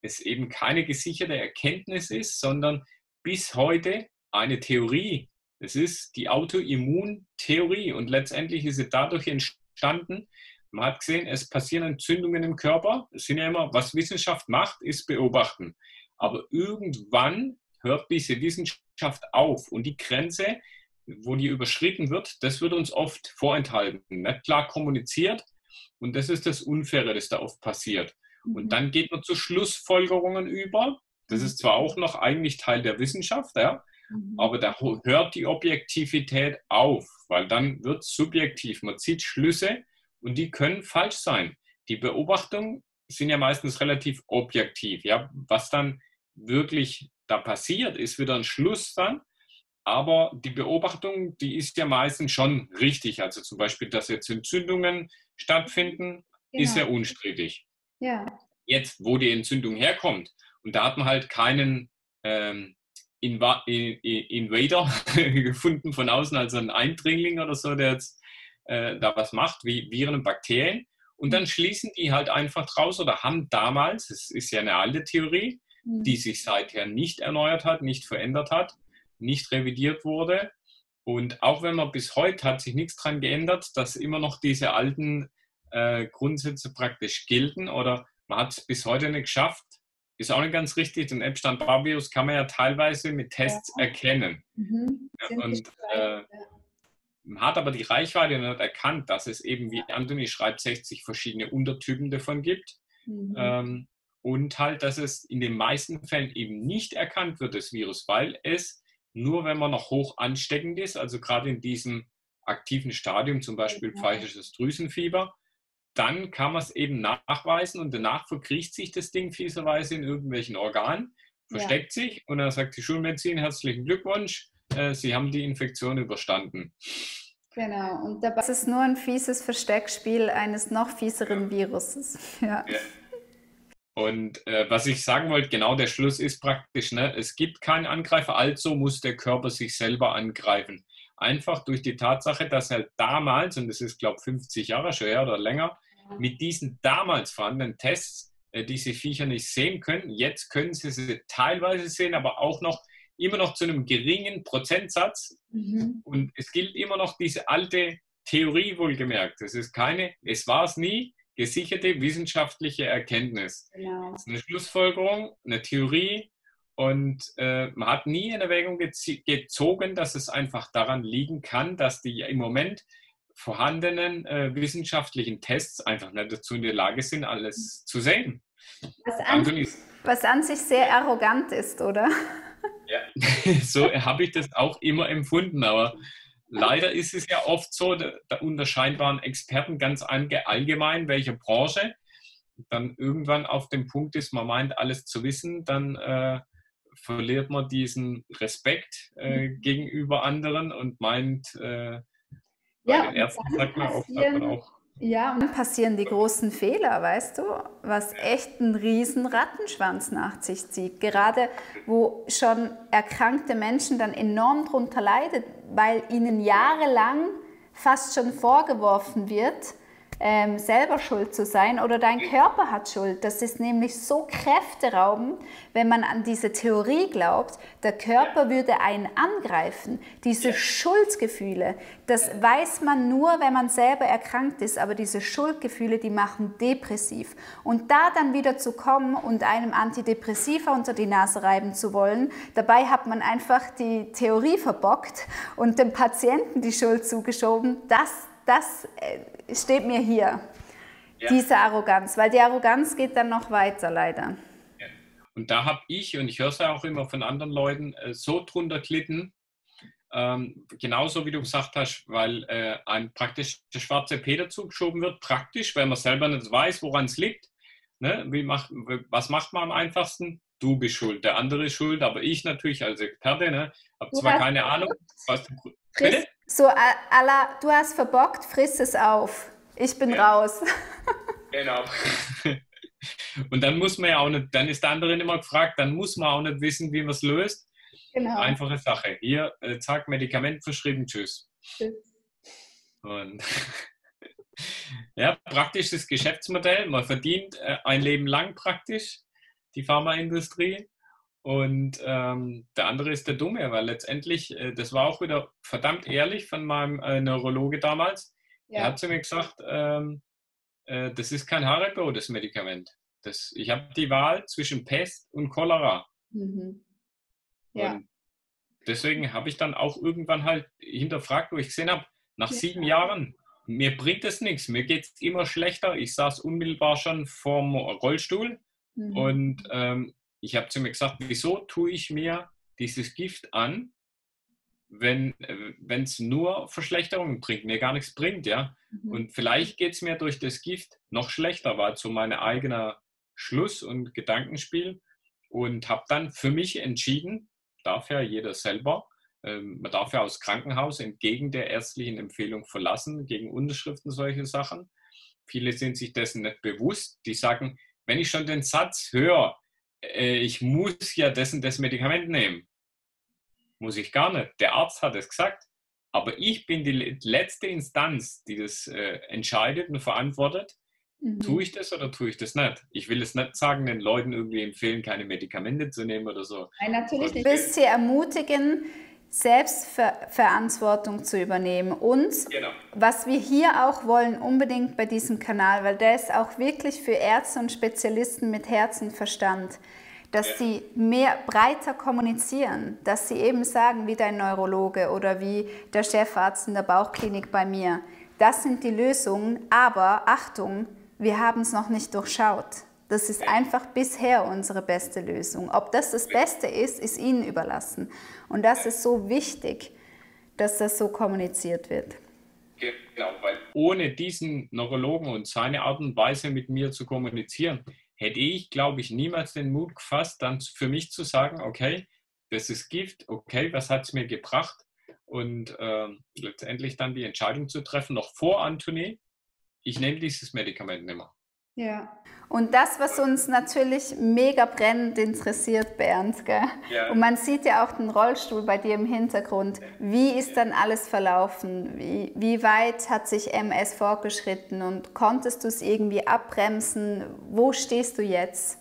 es eben keine gesicherte Erkenntnis ist, sondern bis heute eine Theorie. Das ist die Autoimmuntheorie und letztendlich ist sie dadurch entstanden. Man hat gesehen, es passieren Entzündungen im Körper. Es sind ja immer, was Wissenschaft macht, ist beobachten. Aber irgendwann hört diese Wissenschaft auf und die Grenze, wo die überschritten wird, das wird uns oft vorenthalten, nicht klar kommuniziert und das ist das Unfaire, das da oft passiert. Und dann geht man zu Schlussfolgerungen über. Das ist zwar auch noch eigentlich Teil der Wissenschaft, ja, aber da hört die Objektivität auf, weil dann wird es subjektiv. Man zieht Schlüsse und die können falsch sein. Die Beobachtungen sind ja meistens relativ objektiv. Ja, was dann wirklich da passiert, ist wieder ein Schluss dann. Aber die Beobachtung, die ist ja meistens schon richtig. Also zum Beispiel, dass jetzt Entzündungen stattfinden, ist ja unstrittig. Ja. Jetzt, wo die Entzündung herkommt, und da hat man halt keinen Invader gefunden von außen, also einen Eindringling oder so, der jetzt da was macht, wie Viren und Bakterien. Und dann schließen die halt einfach draus oder haben damals, es ist ja eine alte Theorie, die sich seither nicht erneuert hat, nicht verändert hat, nicht revidiert wurde. Und auch wenn man bis heute hat sich nichts daran geändert, dass immer noch diese alten Grundsätze praktisch gelten oder man hat es bis heute nicht geschafft. Ist auch nicht ganz richtig, den Epstein-Barr-Virus kann man ja teilweise mit Tests erkennen. Und man hat aber die Reichweite nicht erkannt, dass es eben, wie Anthony schreibt, 60 verschiedene Untertypen davon gibt. Und halt, dass es in den meisten Fällen eben nicht erkannt wird, das Virus, weil es nur, wenn man noch hoch ansteckend ist, also gerade in diesem aktiven Stadium, zum Beispiel pfeifisches Drüsenfieber, dann kann man es eben nachweisen und danach verkriecht sich das Ding fieserweise in irgendwelchen Organen, versteckt sich und dann sagt die Schulmedizin, herzlichen Glückwunsch, Sie haben die Infektion überstanden. Genau, und dabei ist es nur ein fieses Versteckspiel eines noch fieseren Viruses. Ja. Und was ich sagen wollte, genau der Schluss ist praktisch, ne, es gibt keinen Angreifer, also muss der Körper sich selber angreifen. Einfach durch die Tatsache, dass er damals, und das ist glaube ich 50 Jahre schon her oder länger, mit diesen damals vorhandenen Tests diese Viecher nicht sehen können. Jetzt können sie teilweise sehen, aber auch noch immer noch zu einem geringen Prozentsatz. Und es gilt immer noch diese alte Theorie, wohlgemerkt. Es war es nie, gesicherte wissenschaftliche Erkenntnis. Genau. Das ist eine Schlussfolgerung, eine Theorie und man hat nie in Erwägung gezogen, dass es einfach daran liegen kann, dass die im Moment vorhandenen wissenschaftlichen Tests einfach nicht dazu in der Lage sind, alles zu sehen. Was an, Anthony, was an sich sehr arrogant ist, oder? ja, so habe ich das auch immer empfunden, aber leider ist es ja oft so, da unterscheidbaren Experten ganz allgemein, welche Branche dann irgendwann auf dem Punkt ist, man meint alles zu wissen, dann verliert man diesen Respekt gegenüber anderen und meint, bei Ja, den und Ärzten dann sagt man oft, hat man auch, ja, und dann passieren die großen Fehler, weißt du, was echt einen riesen Rattenschwanz nach sich zieht. Gerade wo schon erkrankte Menschen dann enorm drunter leiden, weil ihnen jahrelang fast schon vorgeworfen wird, selber schuld zu sein oder dein Körper hat Schuld. Das ist nämlich so kräfteraubend, wenn man an diese Theorie glaubt, der Körper würde einen angreifen. Diese Schuldgefühle, das weiß man nur, wenn man selber erkrankt ist, aber diese Schuldgefühle, die machen depressiv. Und da dann wieder zu kommen und einem Antidepressiva unter die Nase reiben zu wollen, dabei hat man einfach die Theorie verbockt und dem Patienten die Schuld zugeschoben, das steht mir hier, diese Arroganz, weil die Arroganz geht dann noch weiter, leider. ja. Und da habe ich, und ich höre es ja auch immer von anderen Leuten, so drunter gelitten, genauso wie du gesagt hast, weil einem praktisch der schwarze Peter zugeschoben wird, praktisch, weil man selber nicht weiß, woran es liegt. Ne? Was macht man am einfachsten? Du bist schuld, der andere ist schuld, aber ich natürlich als Experte, ne, habe zwar keine Ahnung, was du... Bitte? So, du hast verbockt, friss es auf. Ich bin raus. Genau. Und dann muss man ja auch nicht, dann ist der andere immer gefragt, dann muss man auch nicht wissen, wie man es löst. Genau. Einfache Sache. Hier, zack, Medikament verschrieben, tschüss. Und ja, praktisches Geschäftsmodell. Man verdient ein Leben lang praktisch, die Pharmaindustrie. Und der andere ist der Dumme, weil letztendlich, das war auch wieder verdammt ehrlich von meinem Neurologe damals. Er hat zu mir gesagt, das ist kein Haribo, das Medikament. Ich habe die Wahl zwischen Pest und Cholera. Mhm. Ja. Und deswegen habe ich dann auch irgendwann halt hinterfragt, wo ich gesehen habe, nach 7 Jahren, mir bringt es nichts, mir geht es immer schlechter. Ich saß unmittelbar schon vorm Rollstuhl und ich habe zu mir gesagt, wieso tue ich mir dieses Gift an, wenn es nur Verschlechterungen bringt, mir gar nichts bringt, ja. Und vielleicht geht es mir durch das Gift noch schlechter, war so mein eigener Schluss und Gedankenspiel und habe dann für mich entschieden, darf ja jeder selber, man darf ja aus Krankenhaus entgegen der ärztlichen Empfehlung verlassen, gegen Unterschriften, solche Sachen. Viele sind sich dessen nicht bewusst, die sagen, wenn ich schon den Satz höre, ich muss ja dessen das Medikament nehmen, muss ich gar nicht. Der Arzt hat es gesagt, aber ich bin die letzte Instanz, die das entscheidet und verantwortet. Tue ich das oder tue ich das nicht? Ich will es nicht sagen, den Leuten irgendwie empfehlen, keine Medikamente zu nehmen oder so. Nein, natürlich nicht. Du willst sie ermutigen, Selbstverantwortung zu übernehmen. Und was wir hier auch wollen, unbedingt bei diesem Kanal, weil der ist auch wirklich für Ärzte und Spezialisten mit Herz und Verstand, dass sie breiter kommunizieren, dass sie eben sagen, wie dein Neurologe oder wie der Chefarzt in der Bauchklinik bei mir. Das sind die Lösungen, aber Achtung, wir haben es noch nicht durchschaut. Das ist einfach bisher unsere beste Lösung. Ob das das Beste ist, ist Ihnen überlassen. Und das ist so wichtig, dass das so kommuniziert wird. Genau, weil ohne diesen Neurologen und seine Art und Weise mit mir zu kommunizieren, hätte ich, glaube ich, niemals den Mut gefasst, dann für mich zu sagen, okay, das ist Gift, okay, was hat es mir gebracht? Und letztendlich dann die Entscheidung zu treffen, noch vor Anthony, ich nehme dieses Medikament nicht mehr. Ja. Und das, was uns natürlich mega brennend interessiert, Bernd, gell? Ja. Und man sieht ja auch den Rollstuhl bei dir im Hintergrund. Wie ist dann alles verlaufen? Wie weit hat sich MS fortgeschritten und konntest du es irgendwie abbremsen? Wo stehst du jetzt?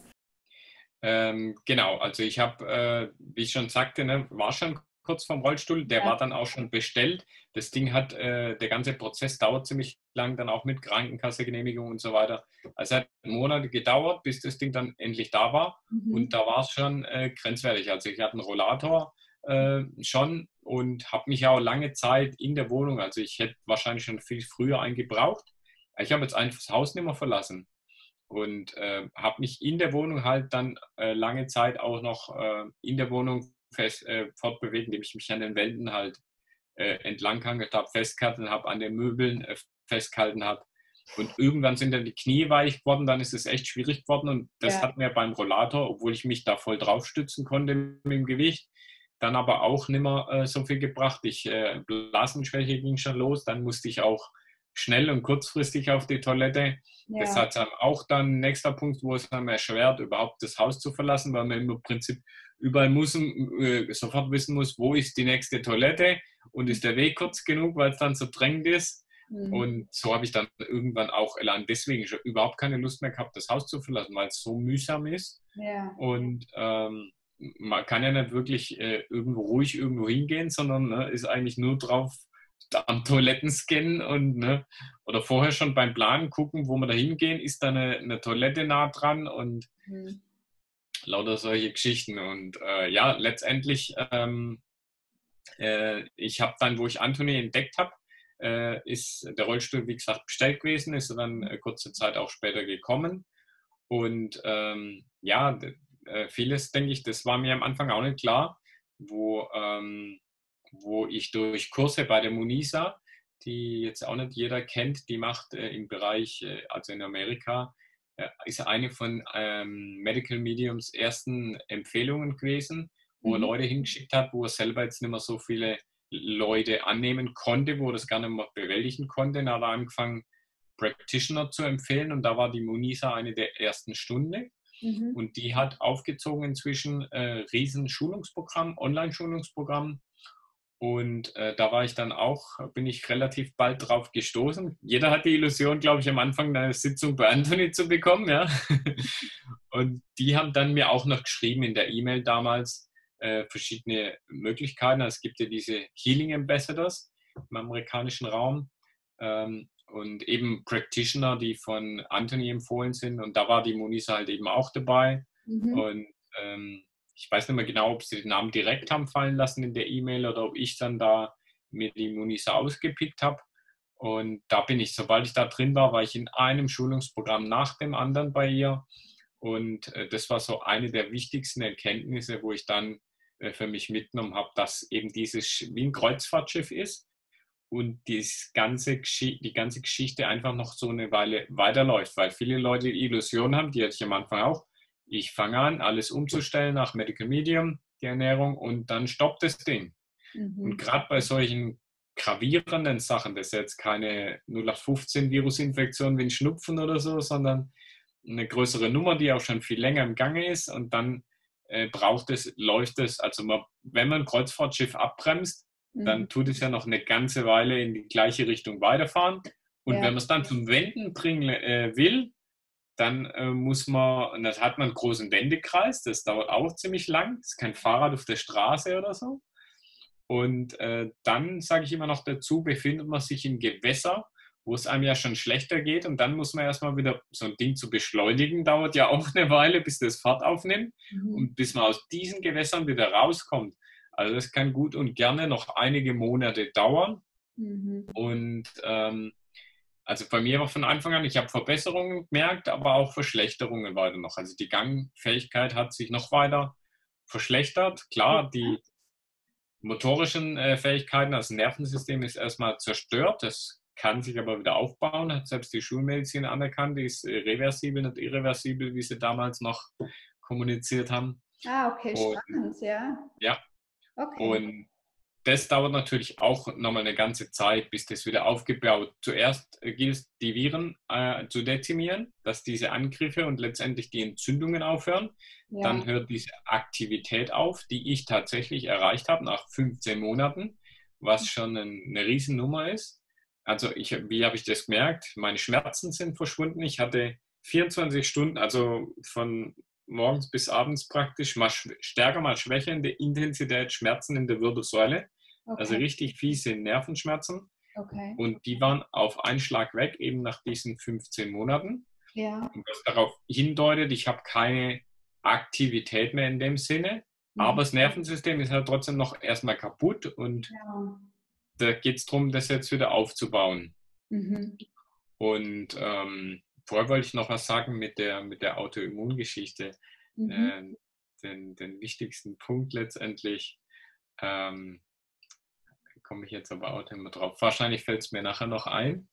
Genau, also ich habe, wie ich schon sagte, ne, war schon kurz vorm Rollstuhl, der war dann auch schon bestellt. Das Ding hat, der ganze Prozess dauert ziemlich lang, dann auch mit Krankenkassegenehmigung und so weiter. Also es hat Monate gedauert, bis das Ding dann endlich da war. Und da war es schon grenzwertig. Also ich hatte einen Rollator schon und habe mich auch lange Zeit in der Wohnung, also ich hätte wahrscheinlich schon viel früher einen gebraucht. Ich habe jetzt einfach das Haus nicht mehr verlassen. und habe mich in der Wohnung halt dann lange Zeit auch noch in der Wohnung fortbewegt, indem ich mich an den Wänden halt entlang gehangelt habe, festgehalten habe, an den Möbeln festgehalten habe. Und irgendwann sind dann die Knie weich geworden, dann ist es echt schwierig geworden. Und das Ja. hat mir beim Rollator, obwohl ich mich da voll drauf stützen konnte mit dem Gewicht, dann aber auch nicht mehr so viel gebracht. Blasenschwäche ging schon los, dann musste ich auch schnell und kurzfristig auf die Toilette. Das Ja. hat dann auch dann nächster Punkt, wo es dann erschwert, überhaupt das Haus zu verlassen, weil man im Prinzip überall sofort wissen muss, wo ist die nächste Toilette und ist der Weg kurz genug, weil es dann so drängend ist. Und so habe ich dann irgendwann auch deswegen schon überhaupt keine Lust mehr gehabt, das Haus zu verlassen, weil es so mühsam ist. Ja. Und man kann ja nicht wirklich irgendwo ruhig irgendwo hingehen, sondern ist eigentlich nur drauf am Toiletten scannen und oder vorher schon beim Planen gucken, wo wir da hingehen, ist da eine Toilette nah dran und lauter solche Geschichten. Und ja, letztendlich, ich habe dann, wo ich Anthony entdeckt habe, ist der Rollstuhl, wie gesagt, bestellt gewesen, ist dann kurze Zeit auch später gekommen. Und ja, vieles, denke ich, das war mir am Anfang auch nicht klar, wo ich durch Kurse bei der Munisa, die jetzt auch nicht jeder kennt, die macht im Bereich, also in Amerika, ist eine von Medical Mediums ersten Empfehlungen gewesen, wo er Leute hingeschickt hat, wo er selber jetzt nicht mehr so viele Leute annehmen konnte, wo er das gar nicht mehr bewältigen konnte. Dann hat er angefangen, Practitioner zu empfehlen und da war die Munisa eine der ersten Stunde. Und die hat aufgezogen inzwischen riesen Schulungsprogramm, Online-Schulungsprogramm. Und da war ich dann auch, bin ich relativ bald drauf gestoßen. Jeder hat die Illusion, glaube ich, am Anfang eine Sitzung bei Anthony zu bekommen, ja. Und die haben dann mir auch noch geschrieben in der E-Mail damals verschiedene Möglichkeiten. Es gibt ja diese Healing Ambassadors im amerikanischen Raum und eben Practitioner, die von Anthony empfohlen sind. Und da war die Munisa halt eben auch dabei. Und ich weiß nicht mehr genau, ob sie den Namen direkt haben fallen lassen in der E-Mail oder ob ich dann da mir die Munisa ausgepickt habe. Und da bin ich, sobald ich da drin war, war ich in einem Schulungsprogramm nach dem anderen bei ihr. Und das war so eine der wichtigsten Erkenntnisse, wo ich dann für mich mitgenommen habe, dass eben dieses wie ein Kreuzfahrtschiff ist und die ganze Geschichte einfach noch so eine Weile weiterläuft, weil viele Leute die Illusion haben, die hatte ich am Anfang auch, ich fange an, alles umzustellen nach Medical Medium, die Ernährung, und dann stoppt das Ding. Und gerade bei solchen gravierenden Sachen, das ist jetzt keine 0815 Virusinfektion wie ein Schnupfen oder so, sondern eine größere Nummer, die auch schon viel länger im Gange ist, und dann läuft es, also wenn man ein Kreuzfahrtschiff abbremst, dann tut es ja noch eine ganze Weile in die gleiche Richtung weiterfahren. Und wenn man es dann zum Wenden bringen will, dann muss man, und das hat man einen großen Wendekreis, das dauert auch ziemlich lang, das ist kein Fahrrad auf der Straße oder so. Und dann, sage ich immer noch dazu, befindet man sich in Gewässer, wo es einem ja schon schlechter geht, und dann muss man erstmal wieder, so ein Ding zu beschleunigen, dauert ja auch eine Weile, bis das Fahrt aufnimmt und bis man aus diesen Gewässern wieder rauskommt. Also das kann gut und gerne noch einige Monate dauern. Und also bei mir war von Anfang an, ich habe Verbesserungen gemerkt, aber auch Verschlechterungen weiter noch. Also die Gangfähigkeit hat sich noch weiter verschlechtert. Klar, die motorischen Fähigkeiten, das Nervensystem ist erstmal zerstört. Das kann sich aber wieder aufbauen, hat selbst die Schulmedizin anerkannt, die ist reversibel, nicht irreversibel, wie sie damals noch kommuniziert haben. Ah, okay, spannend, ja. Ja, okay. Und das dauert natürlich auch nochmal eine ganze Zeit, bis das wieder aufgebaut. Zuerst gilt es, die Viren zu dezimieren, dass diese Angriffe und letztendlich die Entzündungen aufhören. Ja. Dann hört diese Aktivität auf, die ich tatsächlich erreicht habe nach 15 Monaten, was schon eine Riesennummer ist. Also wie habe ich das gemerkt? Meine Schmerzen sind verschwunden. Ich hatte 24 Stunden, also von morgens bis abends praktisch, mal stärker, mal schwächer in der Intensität Schmerzen in der Wirbelsäule. Okay. Also richtig fiese Nervenschmerzen. Okay. Und die waren auf einen Schlag weg, eben nach diesen 15 Monaten. Ja. Und was darauf hindeutet, ich habe keine Aktivität mehr in dem Sinne, aber das Nervensystem ist halt trotzdem noch erstmal kaputt, und da geht es darum, das jetzt wieder aufzubauen. Und vorher wollte ich noch was sagen mit der Autoimmungeschichte. Mhm. Äh, den wichtigsten Punkt letztendlich, ähm, komme ich jetzt aber auch nicht mehr drauf. Wahrscheinlich fällt es mir nachher noch ein.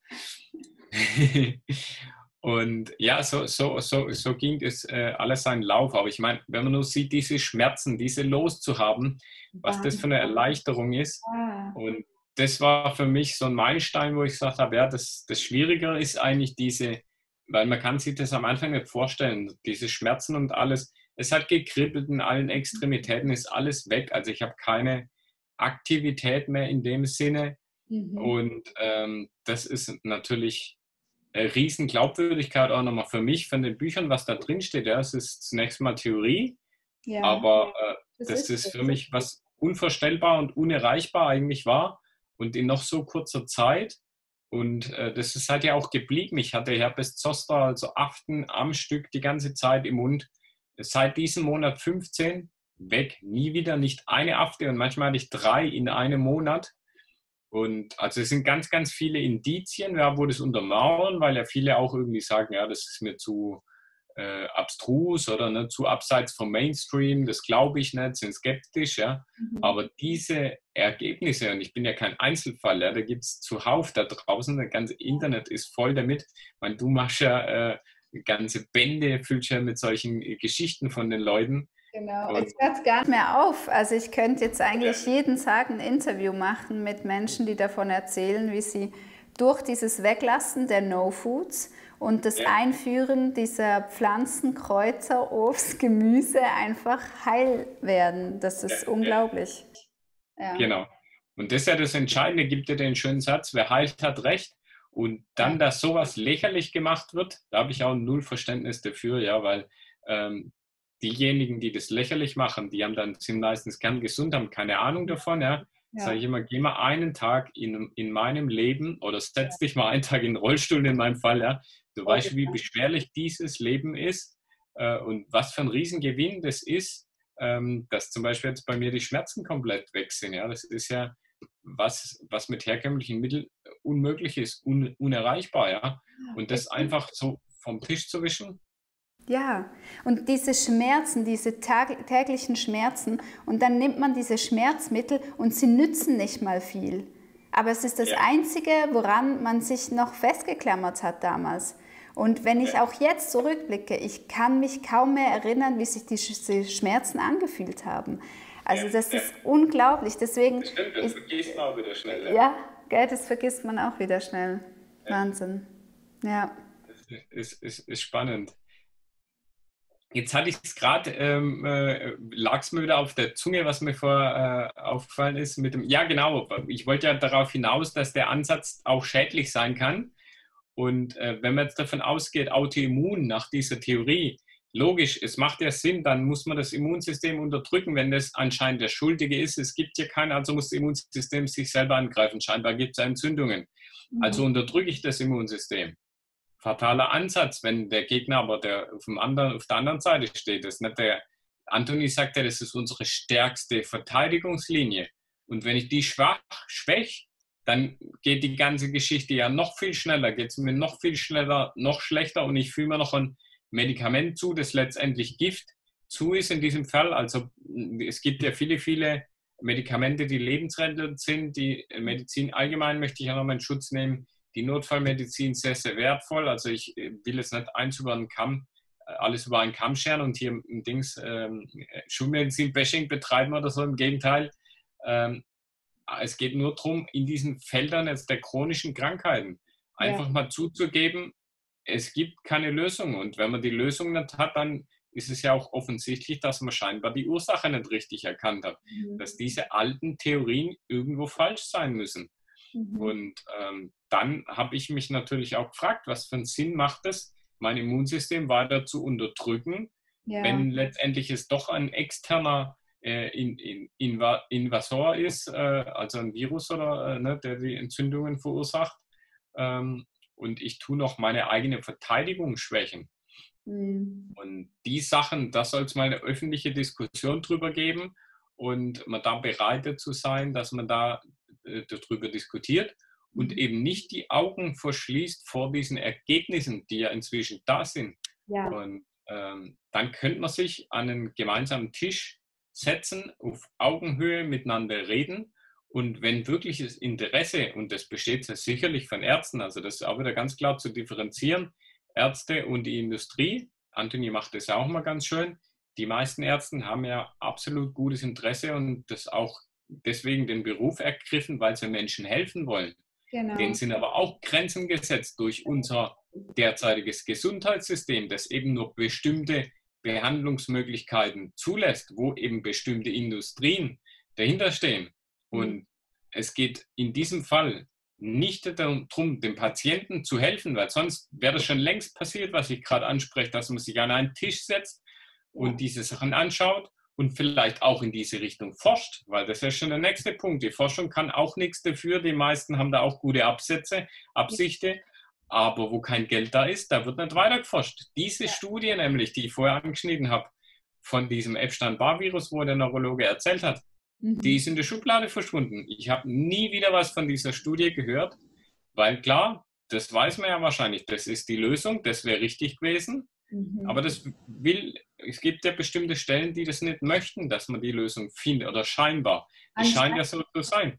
Und ja, so ging es alles seinen Lauf. Aber ich meine, wenn man nur sieht, diese Schmerzen, diese loszuhaben, was das für eine Wahnsinn. Erleichterung ist. Ah. Und das war für mich so ein Meilenstein, wo ich gesagt habe, ja, das Schwierige ist eigentlich diese, weil man kann sich das am Anfang nicht vorstellen, diese Schmerzen und alles. Es hat gekribbelt in allen Extremitäten, ist alles weg. Also ich habe keine Aktivität mehr in dem Sinne. Mhm. Und das ist natürlich riesen Glaubwürdigkeit auch nochmal für mich, von den Büchern, was da drin steht. Ja, es ist zunächst mal Theorie, Ja, aber das das ist ist für es. mich was unvorstellbar und unerreichbar eigentlich war und in noch so kurzer Zeit. Und das ist halt ja auch geblieben. Ich hatte Herpes Zoster, also Aften am Stück die ganze Zeit im Mund. Seit diesem Monat 15 weg, nie wieder, nicht eine Afte und manchmal hatte ich 3 in einem Monat. Und also es sind ganz, ganz viele Indizien, ja, wo das untermauern, weil ja viele auch irgendwie sagen, ja, das ist mir zu abstrus oder ne, zu abseits vom Mainstream, das glaube ich nicht, sind skeptisch, ja. Mhm. Aber diese Ergebnisse, und ich bin ja kein Einzelfall, ja, da gibt es zuhauf da draußen, das ganze Internet ist voll damit. Ich meine, du machst ja ganze Bände, füllst ja mit solchen Geschichten von den Leuten. Genau, es Und hört gar nicht mehr auf. Also ich könnte jetzt ja, eigentlich jeden Tag ein Interview machen mit Menschen, die davon erzählen, wie sie durch dieses Weglassen der No-Foods und das ja, Einführen dieser Pflanzen, Kräuter, Obst, Gemüse einfach heil werden. Das ja, ist ja, unglaublich. Ja, genau. Und das ist ja das Entscheidende, gibt ja den schönen Satz, wer heilt, hat Recht. Und ja, dann, dass sowas lächerlich gemacht wird, da habe ich auch null Verständnis dafür, ja, weil diejenigen, die das lächerlich machen, die haben dann, sind meistens kerngesund, haben keine Ahnung davon, ja. Sage ich ja, immer, geh mal einen Tag in meinem Leben oder setz dich mal einen Tag in den Rollstuhl in meinem Fall, ja. Du oh, weißt, wie beschwerlich dieses Leben ist und was für ein Riesengewinn das ist, dass zum Beispiel jetzt bei mir die Schmerzen komplett weg sind, ja. Das ist ja was mit herkömmlichen Mitteln unmöglich ist, unerreichbar, ja. Und das es gibt einfach so vom Tisch zu wischen, ja, und diese Schmerzen, diese täglichen Schmerzen, und dann nimmt man diese Schmerzmittel und sie nützen nicht mal viel. Aber es ist das ja, Einzige, woran man sich noch festgeklammert hat damals. Und wenn ich ja, auch jetzt zurückblicke, ich kann mich kaum mehr erinnern, wie sich diese Schmerzen angefühlt haben. ja, Also das ja. ist unglaublich. Deswegen Das stimmt, das ist, vergisst man auch wieder schnell. Ja. ja, gell, das vergisst man auch wieder schnell. Ja, Wahnsinn. Ja, das ist spannend. Jetzt hatte ich es gerade, lag es mir wieder auf der Zunge, was mir vorher aufgefallen ist mit dem, ja genau, ich wollte ja darauf hinaus, dass der Ansatz auch schädlich sein kann. Und wenn man jetzt davon ausgeht, Autoimmun nach dieser Theorie, logisch, es macht ja Sinn, dann muss man das Immunsystem unterdrücken, wenn das anscheinend der Schuldige ist. Es gibt hier keinen, also muss das Immunsystem sich selber angreifen. Scheinbar gibt es Entzündungen. Also mhm. unterdrücke ich das Immunsystem. Fataler Ansatz, wenn der Gegner aber auf der anderen Seite steht. Das ist nicht der, Anthony sagt ja, das ist unsere stärkste Verteidigungslinie. Und wenn ich die schwäche, dann geht die ganze Geschichte ja noch viel schneller, geht es mir noch viel schneller, noch schlechter und ich fühle mir noch ein Medikament zu, das letztendlich Gift zu ist in diesem Fall. Also es gibt ja viele, viele Medikamente, die lebensrettend sind. Die Medizin allgemein möchte ich ja nochmal in Schutz nehmen. Die Notfallmedizin sehr, sehr wertvoll. Also ich will jetzt nicht eins über einen Kamm, alles über einen Kamm scheren und hier im Dings Schulmedizin-Bashing betreiben oder so. Im Gegenteil. Ähm, Es geht nur darum, in diesen Feldern jetzt der chronischen Krankheiten Ja. einfach mal zuzugeben, es gibt keine Lösung. Und wenn man die Lösung nicht hat, dann ist es ja auch offensichtlich, dass man scheinbar die Ursache nicht richtig erkannt hat. Dass Mhm. diese alten Theorien irgendwo falsch sein müssen. Mhm. Und dann habe ich mich natürlich auch gefragt, was für einen Sinn macht es, mein Immunsystem weiter zu unterdrücken, Ja. wenn letztendlich es doch ein externer Invasor ist, also ein Virus oder ne, der die Entzündungen verursacht. Und ich tue noch meine eigene Verteidigung schwächen. Mhm. Und die Sachen, da soll es mal eine öffentliche Diskussion drüber geben und man da bereit zu sein, dass man da darüber diskutiert und eben nicht die Augen verschließt vor diesen Ergebnissen, die ja inzwischen da sind. Ja. Und dann könnte man sich an einen gemeinsamen Tisch setzen, auf Augenhöhe miteinander reden. Und wenn wirkliches Interesse, und das besteht ja sicherlich von Ärzten, also das ist auch wieder ganz klar zu differenzieren, Ärzte und die Industrie, Anthony macht das auch mal ganz schön, die meisten Ärzte haben ja absolut gutes Interesse und das auch deswegen den Beruf ergriffen, weil sie Menschen helfen wollen. Genau. Denen sind aber auch Grenzen gesetzt durch unser derzeitiges Gesundheitssystem, das eben nur bestimmte Behandlungsmöglichkeiten zulässt, wo eben bestimmte Industrien dahinter stehen. Und es geht in diesem Fall nicht darum, dem Patienten zu helfen, weil sonst wäre das schon längst passiert, was ich gerade anspreche, dass man sich an einen Tisch setzt und diese Sachen anschaut und vielleicht auch in diese Richtung forscht, weil das ist schon der nächste Punkt. Die Forschung kann auch nichts dafür. Die meisten haben da auch gute Absichten, aber wo kein Geld da ist, da wird nicht weiter geforscht. Diese Studie nämlich, die ich vorher angeschnitten habe, von diesem Epstein-Barr-Virus, wo der Neurologe erzählt hat, die ist in der Schublade verschwunden. Ich habe nie wieder was von dieser Studie gehört, weil klar, das weiß man ja wahrscheinlich, das ist die Lösung, das wäre richtig gewesen. Aber es gibt ja bestimmte Stellen, die das nicht möchten, dass man die Lösung findet, oder scheinbar. Es scheint ja so zu sein.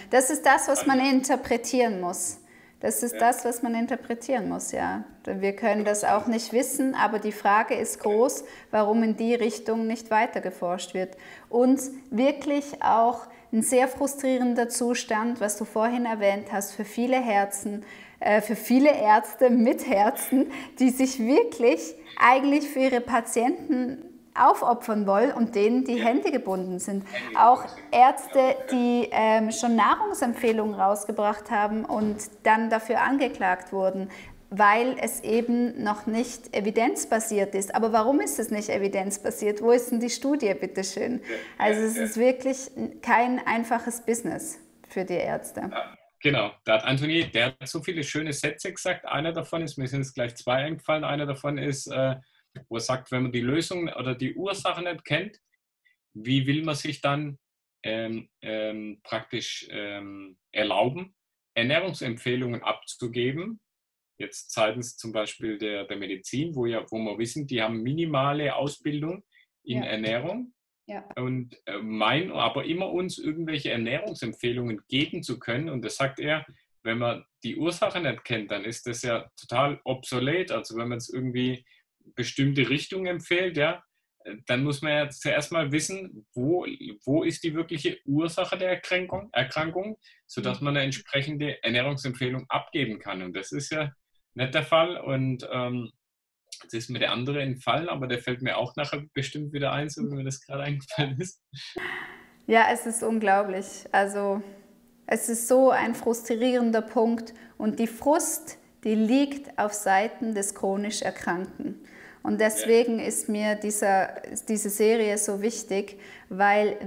Das ist das, was man interpretieren muss. Das ist das, was man interpretieren muss, ja. Wir können das auch nicht wissen, aber die Frage ist groß, warum in die Richtung nicht weiter geforscht wird. Und wirklich auch ein sehr frustrierender Zustand, was du vorhin erwähnt hast, für viele Herzen, für viele Ärzte mit Herzen, die sich wirklich eigentlich für ihre Patienten aufopfern wollen und denen die Hände gebunden sind. Auch Ärzte, die schon Nahrungsempfehlungen rausgebracht haben und dann dafür angeklagt wurden, weil es eben noch nicht evidenzbasiert ist. Aber warum ist es nicht evidenzbasiert? Wo ist denn die Studie, bitteschön? Also es ist wirklich kein einfaches Business für die Ärzte. Ja, genau, da hat Anthony, der hat so viele schöne Sätze gesagt. Einer davon ist, mir sind jetzt gleich zwei eingefallen, einer davon ist, wo er sagt, wenn man die Lösung oder die Ursache nicht kennt, wie will man sich dann praktisch erlauben, Ernährungsempfehlungen abzugeben, jetzt seitens zum Beispiel der Medizin, wo wir wissen, die haben minimale Ausbildung in Ernährung und meinen aber immer uns irgendwelche Ernährungsempfehlungen geben zu können. Und das sagt er, wenn man die Ursache nicht kennt, dann ist das ja total obsolet. Also wenn man es irgendwie bestimmte Richtung empfiehlt, ja, dann muss man ja zuerst mal wissen, wo ist die wirkliche Ursache der Erkrankung, sodass man eine entsprechende Ernährungsempfehlung abgeben kann. Und das ist ja nicht der Fall. Und das ist mir der andere entfallen, aber der fällt mir auch nachher bestimmt wieder ein, so wie mir das gerade eingefallen ist. Ja, es ist unglaublich. Also es ist so ein frustrierender Punkt und die Frust, die liegt auf Seiten des chronisch Erkrankten. Und deswegen ist mir diese Serie so wichtig, weil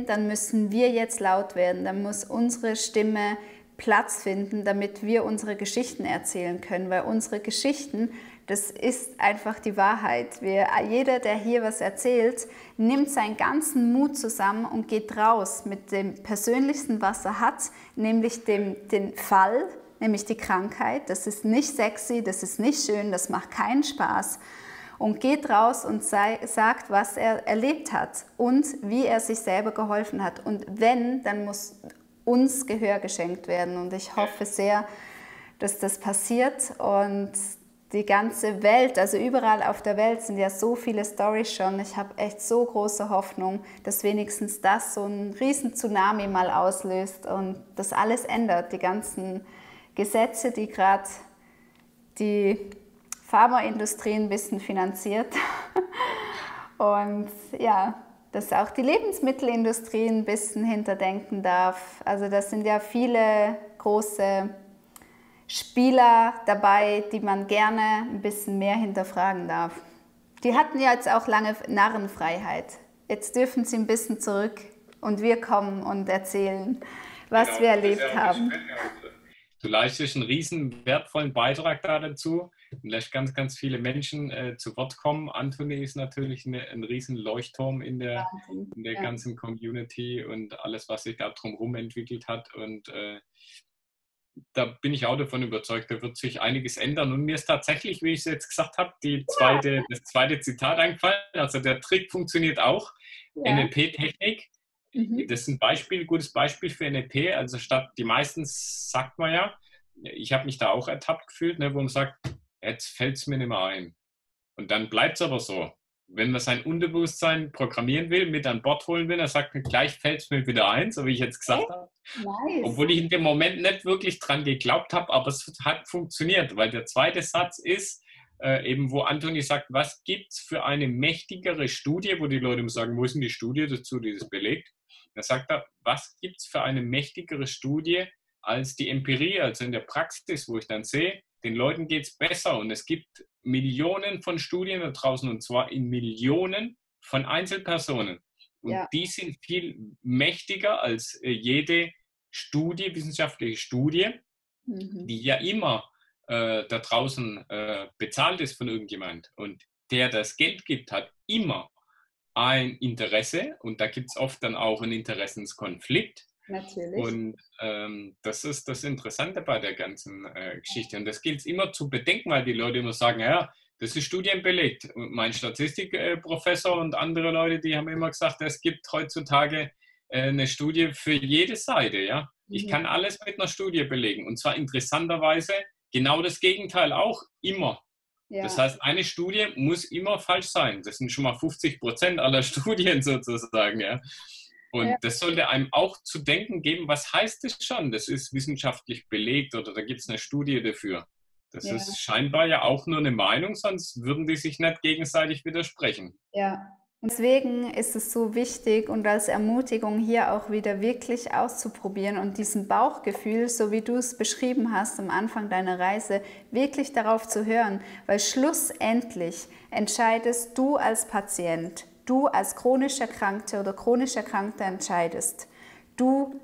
dann müssen wir jetzt laut werden, dann muss unsere Stimme Platz finden, damit wir unsere Geschichten erzählen können, weil unsere Geschichten, das ist einfach die Wahrheit. Jeder, der hier was erzählt, nimmt seinen ganzen Mut zusammen und geht raus mit dem Persönlichsten, was er hat, nämlich den Fall, nämlich die Krankheit. Das ist nicht sexy, das ist nicht schön, das macht keinen Spaß. Und geht raus und sagt, was er erlebt hat und wie er sich selber geholfen hat. Und dann muss uns Gehör geschenkt werden. Und ich hoffe sehr, dass das passiert. Und die ganze Welt, also überall auf der Welt sind ja so viele Storys schon. Ich habe echt so große Hoffnung, dass wenigstens das so einen riesen Tsunami mal auslöst und das alles ändert. Die ganzen Gesetze, die gerade die Pharmaindustrie ein bisschen finanziert und ja, dass auch die Lebensmittelindustrie ein bisschen hinterdenken darf. Also das sind ja viele große Spieler dabei, die man gerne ein bisschen mehr hinterfragen darf. Die hatten ja jetzt auch lange Narrenfreiheit. Jetzt dürfen sie ein bisschen zurück und wir kommen und erzählen, was wir erlebt haben. Du leistest einen riesen wertvollen Beitrag dazu und lässt ganz, ganz viele Menschen zu Wort kommen. Anthony ist natürlich ein riesen Leuchtturm in der ganzen Community und alles, was sich da drumherum entwickelt hat. Und da bin ich auch davon überzeugt, da wird sich einiges ändern. Und mir ist tatsächlich, wie ich es jetzt gesagt habe, das zweite Zitat eingefallen. Also der Trick funktioniert auch. Ja. NLP-Technik, Mhm. das ist ein gutes Beispiel für NLP. Also statt, die meisten sagt man ja, ich habe mich da auch ertappt gefühlt, ne, wo man sagt, jetzt fällt es mir nicht mehr ein. Und dann bleibt es aber so. Wenn man sein Unterbewusstsein programmieren will, mit an Bord holen will, dann sagt man, gleich fällt es mir wieder ein, so wie ich jetzt gesagt Echt? habe. Nice. Obwohl ich in dem Moment nicht wirklich dran geglaubt habe, aber es hat funktioniert, weil der zweite Satz ist, eben wo Anthony sagt, was gibt es für eine mächtigere Studie, wo die Leute immer sagen, wo ist denn die Studie dazu, die das belegt? Da sagt er, was gibt es für eine mächtigere Studie als die Empirie, also in der Praxis, wo ich dann sehe, den Leuten geht es besser und es gibt Millionen von Studien da draußen und zwar in Millionen von Einzelpersonen. Und Ja. die sind viel mächtiger als jede Studie, wissenschaftliche Studie, Mhm. die ja immer da draußen bezahlt ist von irgendjemand. Und der das Geld gibt, hat immer ein Interesse und da gibt es oft dann auch einen Interessenskonflikt. Natürlich. Und das ist das Interessante bei der ganzen Geschichte. Und das gilt es immer zu bedenken, weil die Leute immer sagen, ja, das ist studienbelegt. Und mein Statistikprofessor und andere Leute, die haben immer gesagt, es gibt heutzutage eine Studie für jede Seite. Ja? Ich Mhm. kann alles mit einer Studie belegen. Und zwar interessanterweise genau das Gegenteil auch immer. Das Ja. heißt, eine Studie muss immer falsch sein. Das sind schon mal 50% aller Studien sozusagen. Ja? Ja. Und das sollte einem auch zu denken geben, was heißt das schon? Das ist wissenschaftlich belegt oder da gibt es eine Studie dafür. Das Ja. ist scheinbar ja auch nur eine Meinung, sonst würden die sich nicht gegenseitig widersprechen. Ja. Und deswegen ist es so wichtig und als Ermutigung hier auch wieder wirklich auszuprobieren und diesem Bauchgefühl, so wie du es beschrieben hast am Anfang deiner Reise, wirklich darauf zu hören, weil schlussendlich entscheidest du als Patient, du als chronisch Erkrankte oder chronisch Erkrankter entscheidest. Du,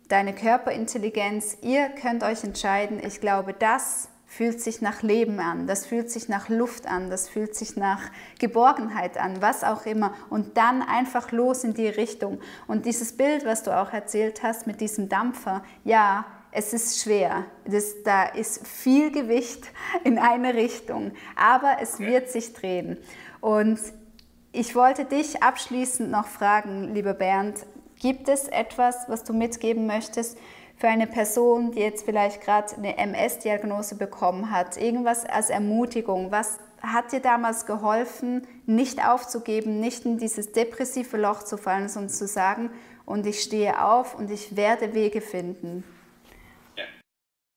deine Körperintelligenz, ihr könnt euch entscheiden, ich glaube, das fühlt sich nach Leben an, das fühlt sich nach Luft an, das fühlt sich nach Geborgenheit an, was auch immer. Und dann einfach los in die Richtung. Und dieses Bild, was du auch erzählt hast mit diesem Dampfer, ja, es ist schwer. Da ist viel Gewicht in eine Richtung, aber es wird sich drehen. Und ich wollte dich abschließend noch fragen, lieber Bernd, gibt es etwas, was du mitgeben möchtest für eine Person, die jetzt vielleicht gerade eine MS-Diagnose bekommen hat, irgendwas als Ermutigung? Was hat dir damals geholfen, nicht aufzugeben, nicht in dieses depressive Loch zu fallen, sondern zu sagen, und ich stehe auf und ich werde Wege finden? Ja.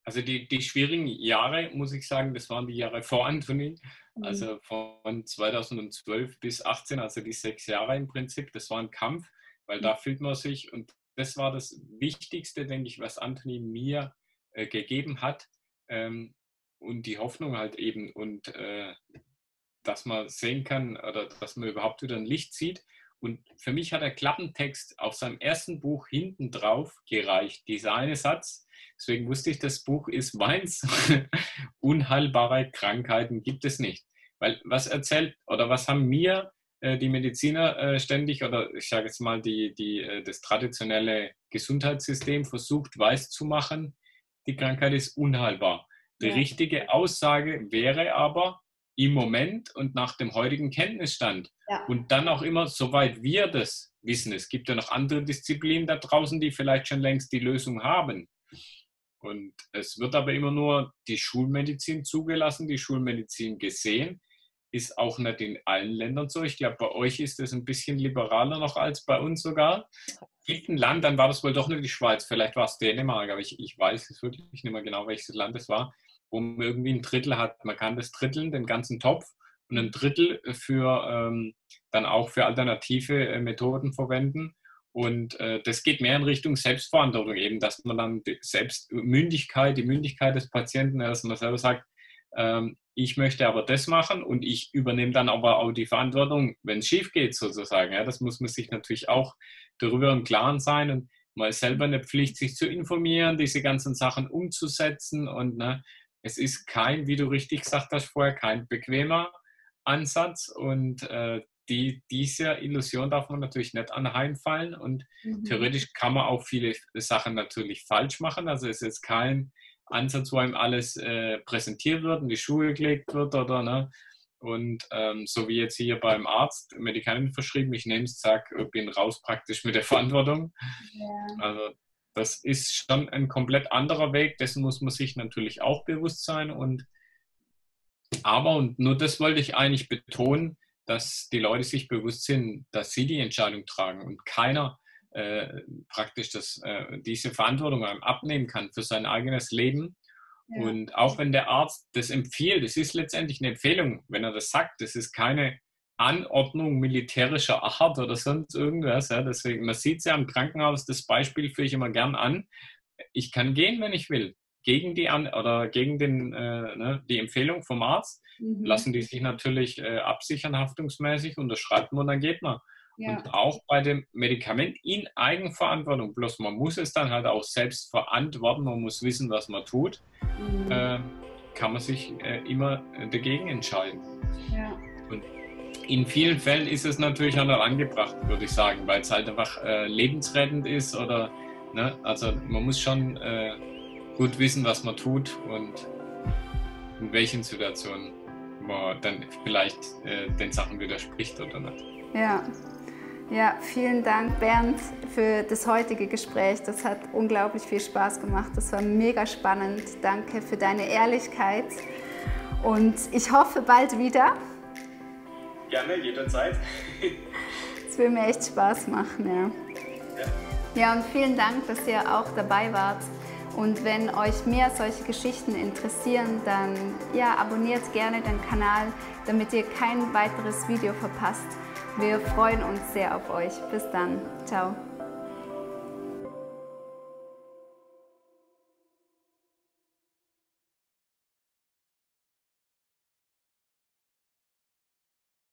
Also die schwierigen Jahre, muss ich sagen, das waren die Jahre vor Anthony. Also von 2012 bis 2018, also die 6 Jahre im Prinzip, das war ein Kampf, weil da fühlt man sich, und das war das Wichtigste, denke ich, was Anthony mir gegeben hat, und die Hoffnung halt eben und dass man sehen kann oder dass man überhaupt wieder ein Licht sieht. Und für mich hat der Klappentext auf seinem ersten Buch hinten drauf gereicht, dieser eine Satz. Deswegen wusste ich, das Buch ist meins. Unheilbare Krankheiten gibt es nicht. Weil was erzählt oder was haben mir die Mediziner ständig oder ich sage jetzt mal das traditionelle Gesundheitssystem versucht weiszumachen, die Krankheit ist unheilbar. Die Ja, richtige Aussage wäre aber im Moment und nach dem heutigen Kenntnisstand ja, und dann auch immer, soweit wir das wissen. Es gibt ja noch andere Disziplinen da draußen, die vielleicht schon längst die Lösung haben. Und es wird aber immer nur die Schulmedizin zugelassen, die Schulmedizin gesehen. Ist auch nicht in allen Ländern so. Ich glaube, bei euch ist es ein bisschen liberaler noch als bei uns sogar. Gibt ein Land, dann war das wohl doch nicht die Schweiz, vielleicht war es Dänemark, aber ich weiß es wirklich nicht mehr genau, welches Land es war, wo man irgendwie ein Drittel hat. Man kann das dritteln, den ganzen Topf, und ein Drittel für dann auch für alternative Methoden verwenden. Und das geht mehr in Richtung Selbstverantwortung eben, dass man dann die Mündigkeit des Patienten, dass man selber sagt, ich möchte aber das machen und ich übernehme dann aber auch die Verantwortung, wenn es schief geht sozusagen. Ja, das muss man sich natürlich auch darüber im Klaren sein und man ist selber eine Pflicht, sich zu informieren, diese ganzen Sachen umzusetzen und ne, es ist kein, wie du richtig gesagt hast vorher, kein bequemer Ansatz und dieser Illusion darf man natürlich nicht anheimfallen und mhm. theoretisch kann man auch viele Sachen natürlich falsch machen. Also es ist kein Ansatz, wo einem alles präsentiert wird, in die Schuhe gelegt wird, oder, ne? Und so wie jetzt hier beim Arzt Medikamente verschrieben, ich nehme es, zack, bin raus praktisch mit der Verantwortung. Ja. Also das ist schon ein komplett anderer Weg, dessen muss man sich natürlich auch bewusst sein. Und nur das wollte ich eigentlich betonen, dass die Leute sich bewusst sind, dass sie die Entscheidung tragen und keiner praktisch diese Verantwortung einem abnehmen kann für sein eigenes Leben. Ja. Und auch wenn der Arzt das empfiehlt, es ist letztendlich eine Empfehlung, wenn er das sagt, das ist keine Anordnung militärischer Art oder sonst irgendwas. Ja. Deswegen, man sieht es ja im Krankenhaus, das Beispiel führe ich immer gern an. Ich kann gehen, wenn ich will. Gegen die Empfehlung vom Arzt lassen die sich natürlich absichern, haftungsmäßig, unterschreibt man, dann geht man. Ja. Und auch bei dem Medikament in Eigenverantwortung, bloß man muss es dann halt auch selbst verantworten, man muss wissen, was man tut, kann man sich immer dagegen entscheiden. Ja. Und in vielen Fällen ist es natürlich auch noch angebracht, würde ich sagen, weil es halt einfach lebensrettend ist oder, ne, also man muss schon gut wissen, was man tut und in welchen Situationen man dann vielleicht den Sachen widerspricht oder nicht. Ja. Ja, vielen Dank, Bernd, für das heutige Gespräch. Das hat unglaublich viel Spaß gemacht. Das war mega spannend. Danke für deine Ehrlichkeit und ich hoffe bald wieder. Gerne, jederzeit. Es will mir echt Spaß machen, ja. Ja, und vielen Dank, dass ihr auch dabei wart. Und wenn euch mehr solche Geschichten interessieren, dann ja, abonniert gerne den Kanal, damit ihr kein weiteres Video verpasst. Wir freuen uns sehr auf euch. Bis dann. Ciao.